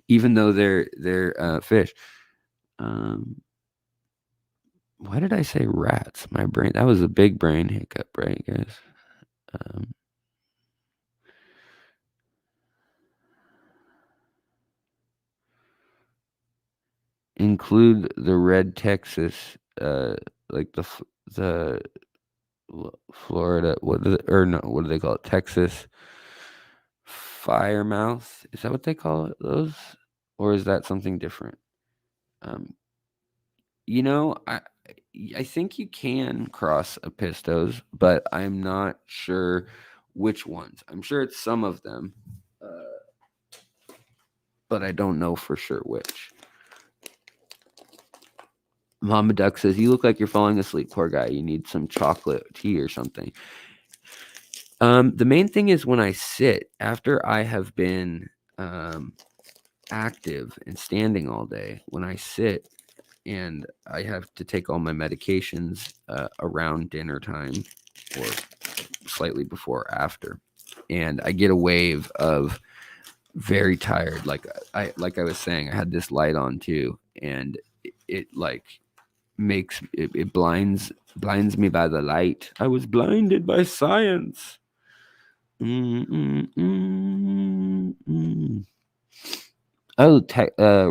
even though they're fish. Why did I say rats? My brain, that was a big brain hiccup, right, guys? Include the red Texas, like the Florida, what do they call it? Texas firemouth. Is that what they call it? Those, or is that something different? I think you can cross a pistos, but I'm not sure which ones. I'm sure it's some of them, but I don't know for sure which. Mama Duck says, "You look like you're falling asleep, poor guy. You need some chocolate tea or something." The main thing is when I sit after I have been active and standing all day, when I sit and I have to take all my medications around dinner time or slightly before or after, and I get a wave of very tired. Like I was saying, I had this light on too, and it like it blinds me by the light. I was blinded by science. Oh,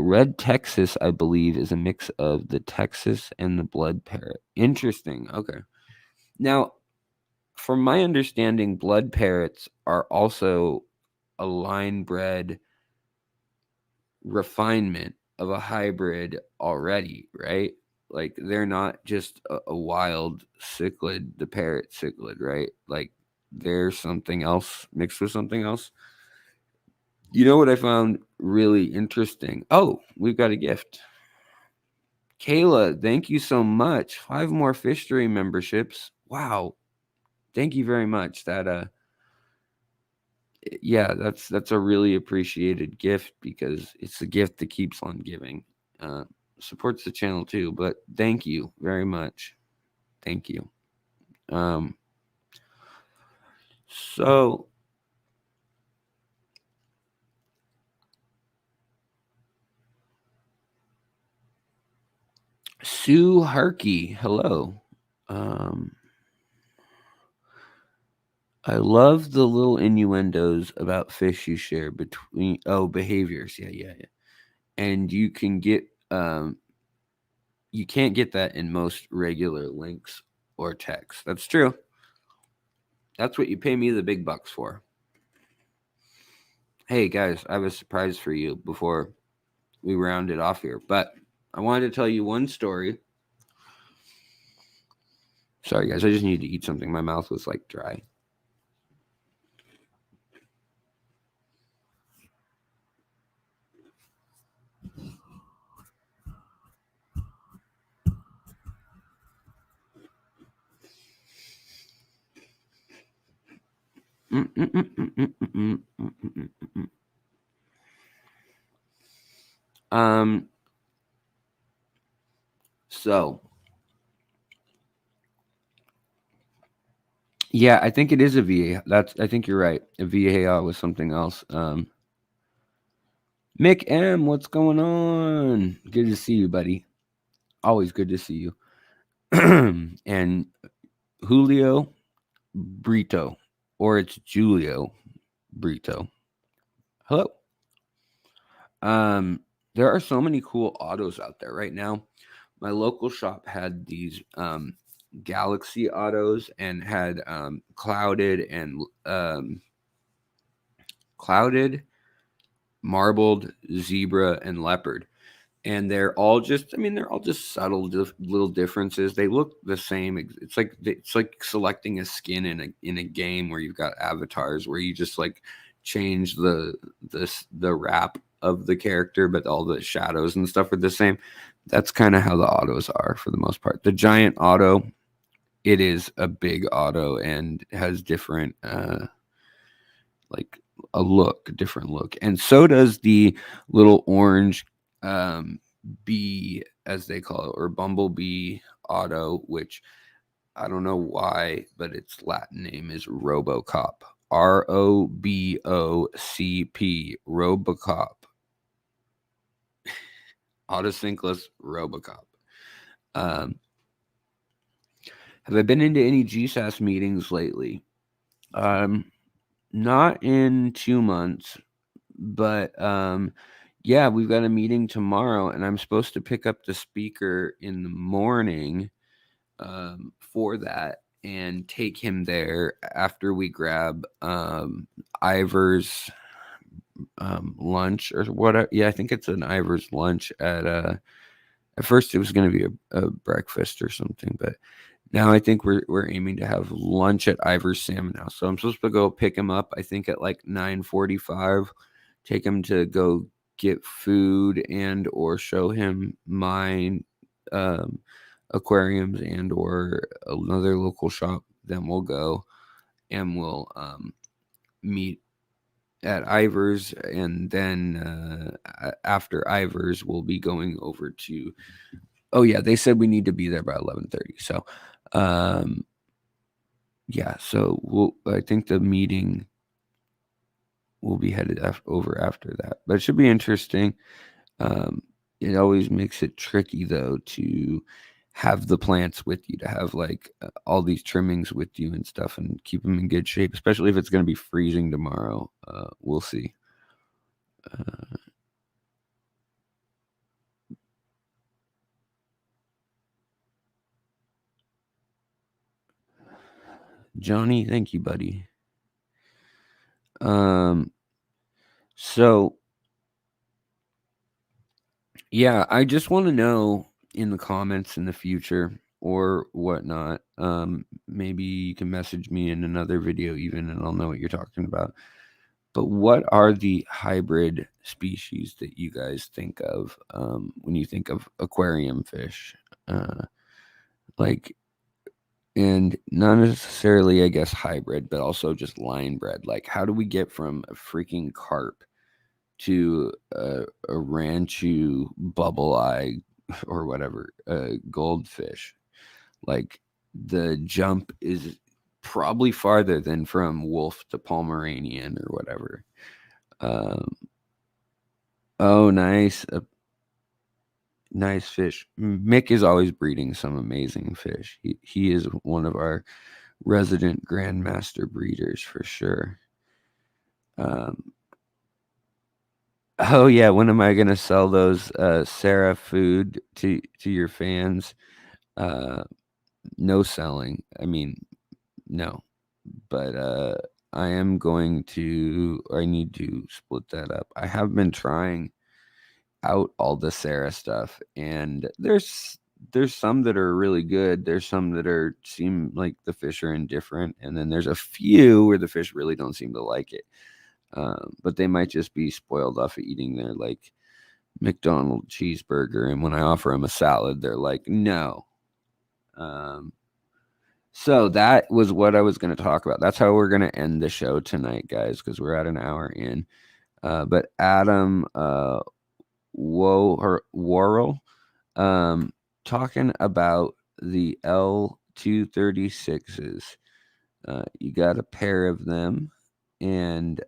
red Texas, I believe, is a mix of the Texas and the blood parrot. Interesting. Okay. Now, from my understanding, blood parrots are also a line bred refinement of a hybrid already, right? Like they're not just a wild cichlid, the parrot cichlid, right? Like there's something else mixed with something else. You know what I found really interesting? Oh, we've got a gift. Kayla, thank you so much. 5 more Fish Stream memberships. Wow. Thank you very much. Yeah, that's a really appreciated gift because it's a gift that keeps on giving. Supports the channel too, but thank you very much. Thank you. So Sue Harkey, hello. I love the little innuendos about fish you share between behaviors. Yeah. And you can get you can't get that in most regular links or text. That's true. That's what you pay me the big bucks for. Hey guys, I have a surprise for you before we round it off here. But I wanted to tell you one story. Sorry guys, I just needed to eat something. My mouth was like dry. So Yeah, I think it is a VA. I think you're right. A VAR was something else. Mick M, what's going on? Good to see you, buddy. Always good to see you. And Julio Brito, or it's Julio Brito. Hello. There are so many cool autos out there right now. My local shop had these Galaxy autos and had clouded, marbled, zebra, and leopard. And they're all just, they're all just subtle little differences. They look the same. It's like selecting a skin in a game where you've got avatars where you just like change the wrap of the character, but all the shadows and stuff are the same. That's kind of how the autos are for the most part. The giant auto, it is a big auto and has different like different look. And so does the little orange bee, as they call it, or bumblebee auto, which I don't know why, but its Latin name is Robocop. ROBOCP, Robocop. Autosynclus Robocop. Have I been into any GSAS meetings lately? Not in 2 months, but yeah, we've got a meeting tomorrow, and I'm supposed to pick up the speaker in the morning for that and take him there after we grab Ivor's lunch or what. Yeah, I think it's an Ivor's lunch at first it was going to be a breakfast or something, but now I think we're aiming to have lunch at Ivor's Salmon House. So I'm supposed to go pick him up, I think at like 9:45, take him to go get food and or show him my aquariums and or another local shop. Then we'll go and we'll meet at Ivor's, and then after Ivor's we'll be going over to, oh yeah, they said we need to be there by 11:30. So yeah, so I think the meeting will be headed over after that, but it should be interesting. It always makes it tricky though to have the plants with you, to have like all these trimmings with you and stuff, and keep them in good shape, especially if it's going to be freezing tomorrow. We'll see. Johnny, thank you, buddy. So yeah, I just want to know in the comments in the future or whatnot. Maybe you can message me in another video even, and I'll know what you're talking about. But what are the hybrid species that you guys think of when you think of aquarium fish? Like, and not necessarily, I guess, hybrid, but also just line bred. Like, how do we get from a freaking carp to a ranchu bubble eye or whatever, goldfish? Like, the jump is probably farther than from wolf to Pomeranian or whatever. Oh, nice. Nice fish. Mick is always breeding some amazing fish. He is one of our resident grandmaster breeders for sure. Oh yeah, when am I gonna sell those Sarah food to your fans? No selling. I mean, no. But I am going to, I need to split that up. I have been trying out all the Sarah stuff, and there's some that are really good. There's some that seem like the fish are indifferent, and then there's a few where the fish really don't seem to like it. But they might just be spoiled off of eating their like McDonald's cheeseburger, and when I offer them a salad, they're like, no. So that was what I was going to talk about. That's how we're going to end the show tonight, guys, because we're at an hour in. But Adam Worrell, talking about the L236s. You got a pair of them, and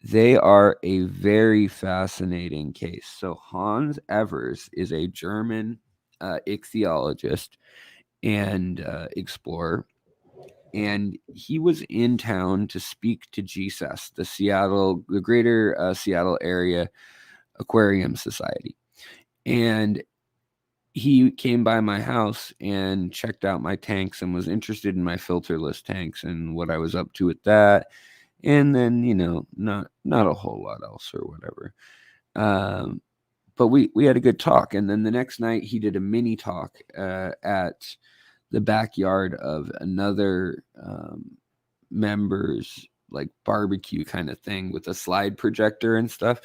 they are a very fascinating case. So Hans Evers is a German ichthyologist and explorer, and he was in town to speak to GSES, the Greater Seattle Area Aquarium Society. And he came by my house and checked out my tanks and was interested in my filterless tanks and what I was up to with that. And then, not a whole lot else or whatever. But we had a good talk. And then the next night he did a mini talk at the backyard of another member's like barbecue kind of thing with a slide projector and stuff.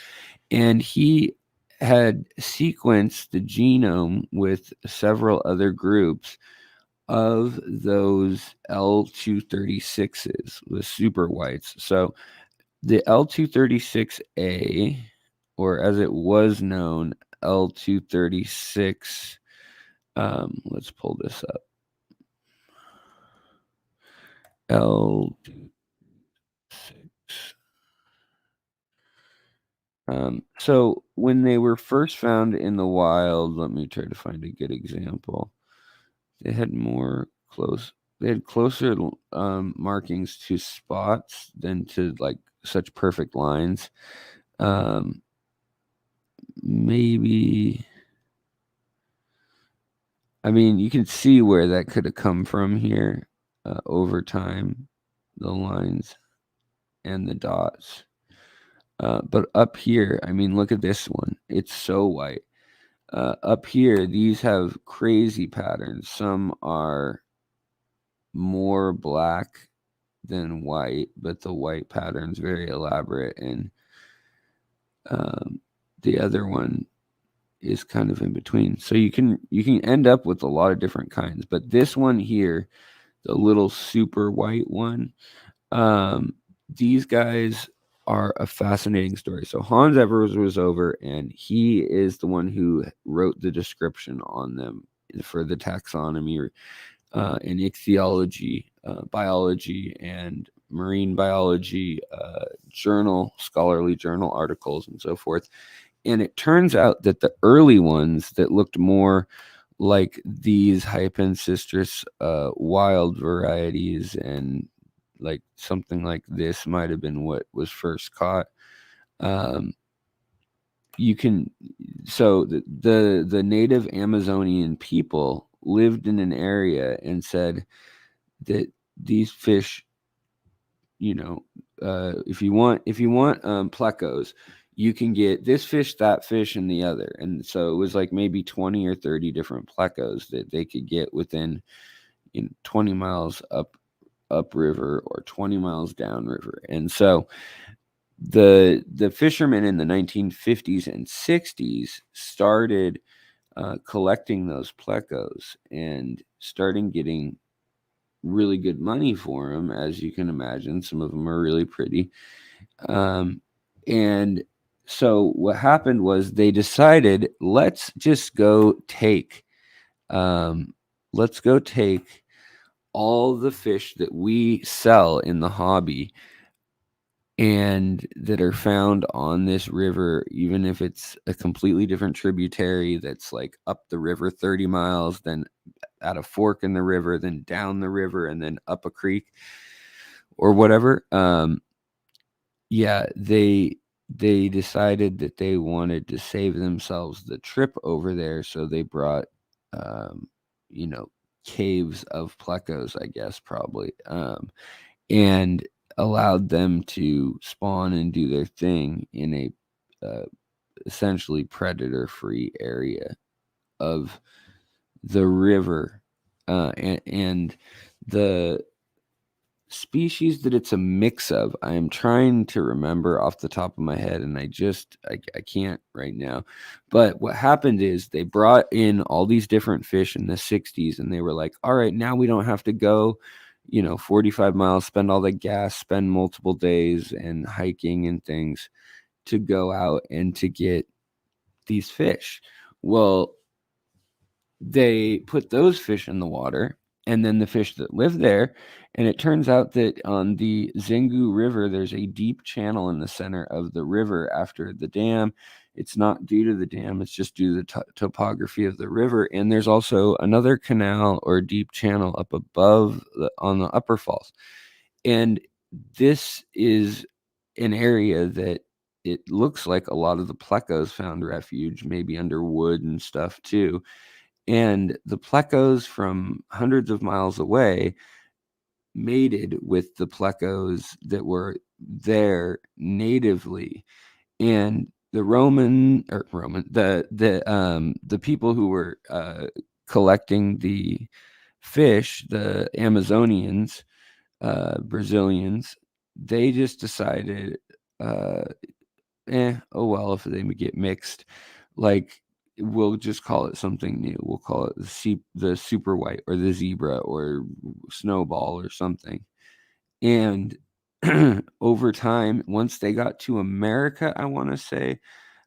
And he had sequenced the genome with several other groups of those L236s, the super whites. So the L236A, or as it was known, L236, let's pull this up. L236. So when they were first found in the wild, let me try to find a good example. They had closer markings to spots than to like such perfect lines. Maybe, I mean, you can see where that could have come from here over time, the lines and the dots. But up here, I mean, look at this one. It's so white. Up here, these have crazy patterns. Some are more black than white, but the white pattern's very elaborate, and the other one is kind of in between. So you can end up with a lot of different kinds. But this one here, the little super white one, these guys are a fascinating story. So Hans Evers was over, and he is the one who wrote the description on them for the taxonomy in ichthyology, biology, and marine biology scholarly journal articles and so forth. And it turns out that the early ones that looked more like these Hypancistris wild varieties, and like something like this might have been what was first caught. So the native Amazonian people lived in an area and said that these fish, if you want plecos, you can get this fish, that fish, and the other. And so it was like maybe 20 or 30 different plecos that they could get within 20 miles upriver or 20 miles downriver. And so the fishermen in the 1950s and 60s started collecting those plecos and starting getting really good money for them. As you can imagine, some of them are really pretty. And so what happened was they decided, let's go take all the fish that we sell in the hobby and that are found on this river, even if it's a completely different tributary that's like up the river 30 miles, then at a fork in the river, then down the river, and then up a creek or whatever. They decided that they wanted to save themselves the trip over there, so they brought caves of plecos, I guess, probably, and allowed them to spawn and do their thing in a essentially predator-free area of the river, and the species that it's a mix of, I am trying to remember off the top of my head, and I can't right now. But what happened is they brought in all these different fish in the 60s, and they were like, all right, now we don't have to go 45 miles, spend all the gas, spend multiple days and hiking and things to go out and to get these fish. Well, they put those fish in the water, and then the fish that live there And it turns out that on the Xingu River, there's a deep channel in the center of the river after the dam. It's not due to the dam, it's just due to the topography of the river. And there's also another canal or deep channel up above on the upper falls. And this is an area that it looks like a lot of the plecos found refuge, maybe under wood and stuff too. And the plecos from hundreds of miles away mated with the plecos that were there natively. And the the people who were collecting the fish, the Amazonians, Brazilians, they just decided, oh well, if they get mixed, like, we'll just call it something new. We'll call it the super white or the zebra or snowball or something. And over time, once they got to America, I want to say,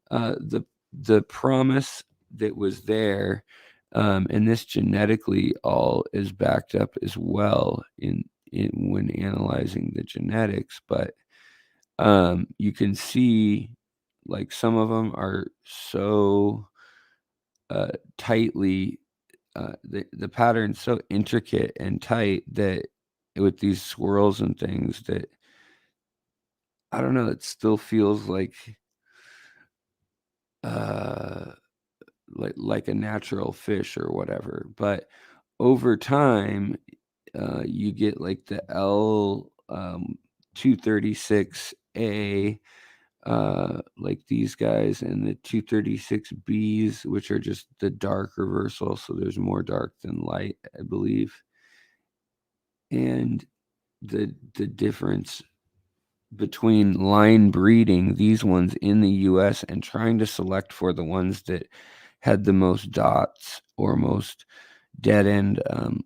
the promise that was there, and this genetically all is backed up as well in when analyzing the genetics, but you can see, like, some of them are so tightly, the pattern's so intricate and tight that with these swirls and things that, I don't know, it still feels like like a natural fish or whatever. But over time, you get like the L 236A, like these guys, and the 236Bs, which are just the dark reversal. So there's more dark than light, I believe. And the difference between line breeding these ones in the US and trying to select for the ones that had the most dots or most dead end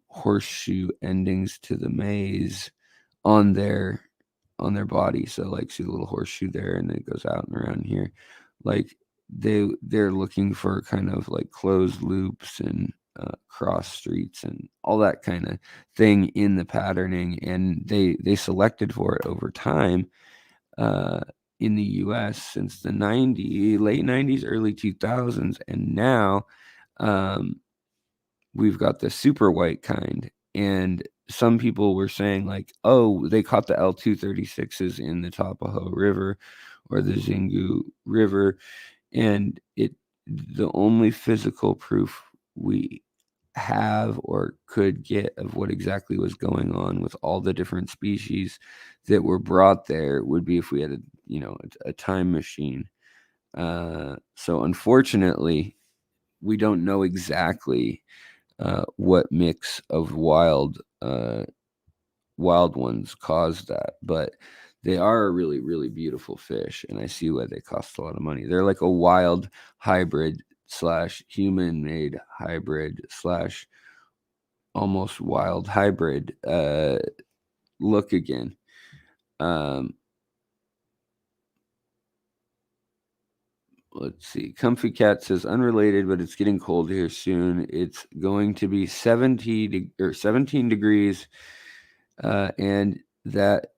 horseshoe endings to the maze on their body. So, like, see the little horseshoe there, and then it goes out and around here. Like, they're looking for kind of like closed loops and cross streets and all that kind of thing in the patterning, and they selected for it over time in the US since the late 90s, early 2000s, and now we've got the super white kind. And some people were saying, like, oh, they caught the L236s in the Tapahoe River or the Xingu River, and the only physical proof we have or could get of what exactly was going on with all the different species that were brought there would be if we had a time machine. So unfortunately, we don't know exactly what mix of wild ones caused that, but they are a really, really beautiful fish, and I see why they cost a lot of money. They're like a wild hybrid / human-made hybrid / almost wild hybrid look again. Let's see. Comfy Cat says, unrelated, but it's getting cold here soon. It's going to be 17 degrees, and that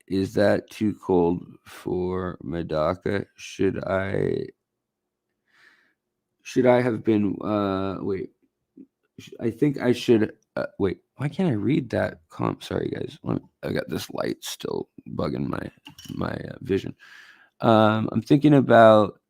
is that too cold for Medaka? Should I have been wait? I think I should wait. Why can't I read that? Sorry, guys. I got this light still bugging my vision. I'm thinking about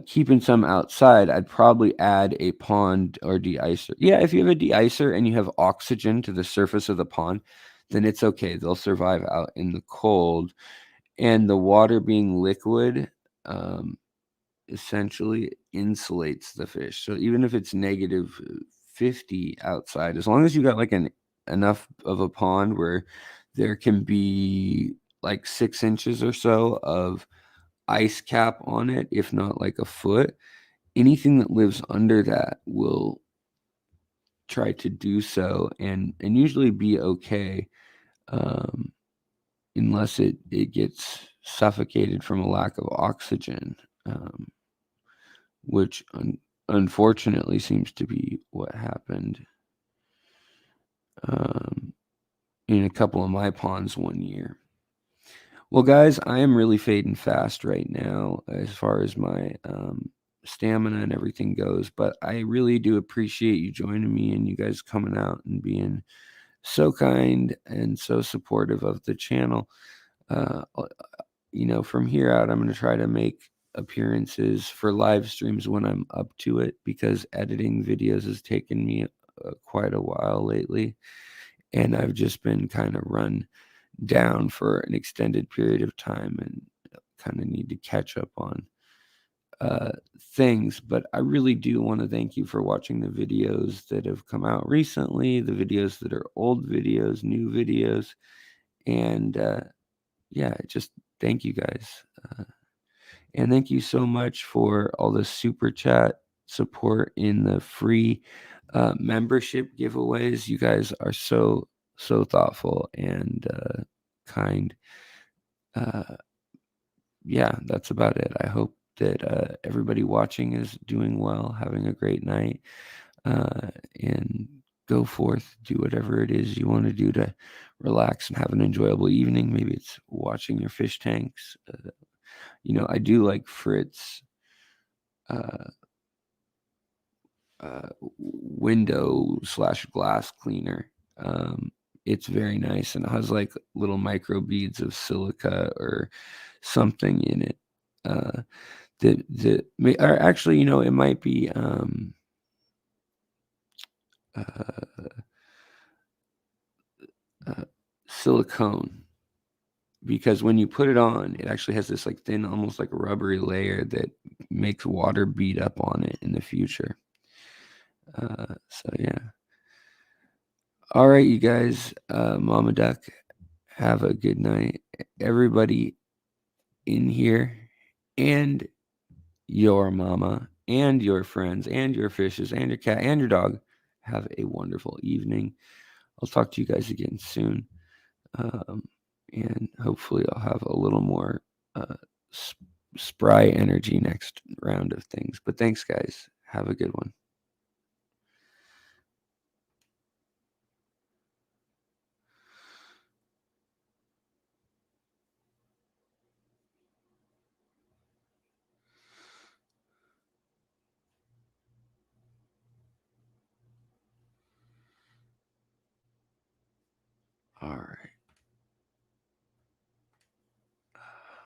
keeping some outside. I'd probably add a pond or de-icer. Yeah, if you have a de-icer and you have oxygen to the surface of the pond, then it's okay. They'll survive out in the cold. And the water being liquid essentially insulates the fish. So even if it's negative 50 outside, as long as you got like enough of a pond where there can be like 6 inches or so of ice cap on it, if not like a foot, anything that lives under that will try to do so and usually be okay, unless it gets suffocated from a lack of oxygen, which unfortunately seems to be what happened. in a couple of my ponds one year. Well, guys, I am really fading fast right now as far as my stamina and everything goes, but I really do appreciate you joining me and you guys coming out and being so kind and so supportive of the channel. From here out, I'm going to try to make appearances for live streams when I'm up to it, because editing videos has taken me quite a while lately, and I've just been kind of run down for an extended period of time and kind of need to catch up on things. But I really do want to thank you for watching the videos that have come out recently, the videos that are old videos, new videos, and yeah, just thank you guys. And thank you so much for all the super chat support in the free membership giveaways. You guys are so thoughtful and kind. Yeah, that's about it. I hope that everybody watching is doing well, having a great night, and go forth, do whatever it is you want to do to relax and have an enjoyable evening. Maybe it's watching your fish tanks. I do like Fritz window/glass cleaner. It's very nice, and it has like little micro beads of silica or something in it. Or actually, it might be silicone, because when you put it on, it actually has this like thin, almost like a rubbery layer that makes water bead up on it in the future. So yeah. All right, you guys, Mama Duck, have a good night. Everybody in here, and your mama, and your friends, and your fishes, and your cat, and your dog, have a wonderful evening. I'll talk to you guys again soon. And hopefully I'll have a little more spry energy next round of things. But thanks, guys. Have a good one. All right.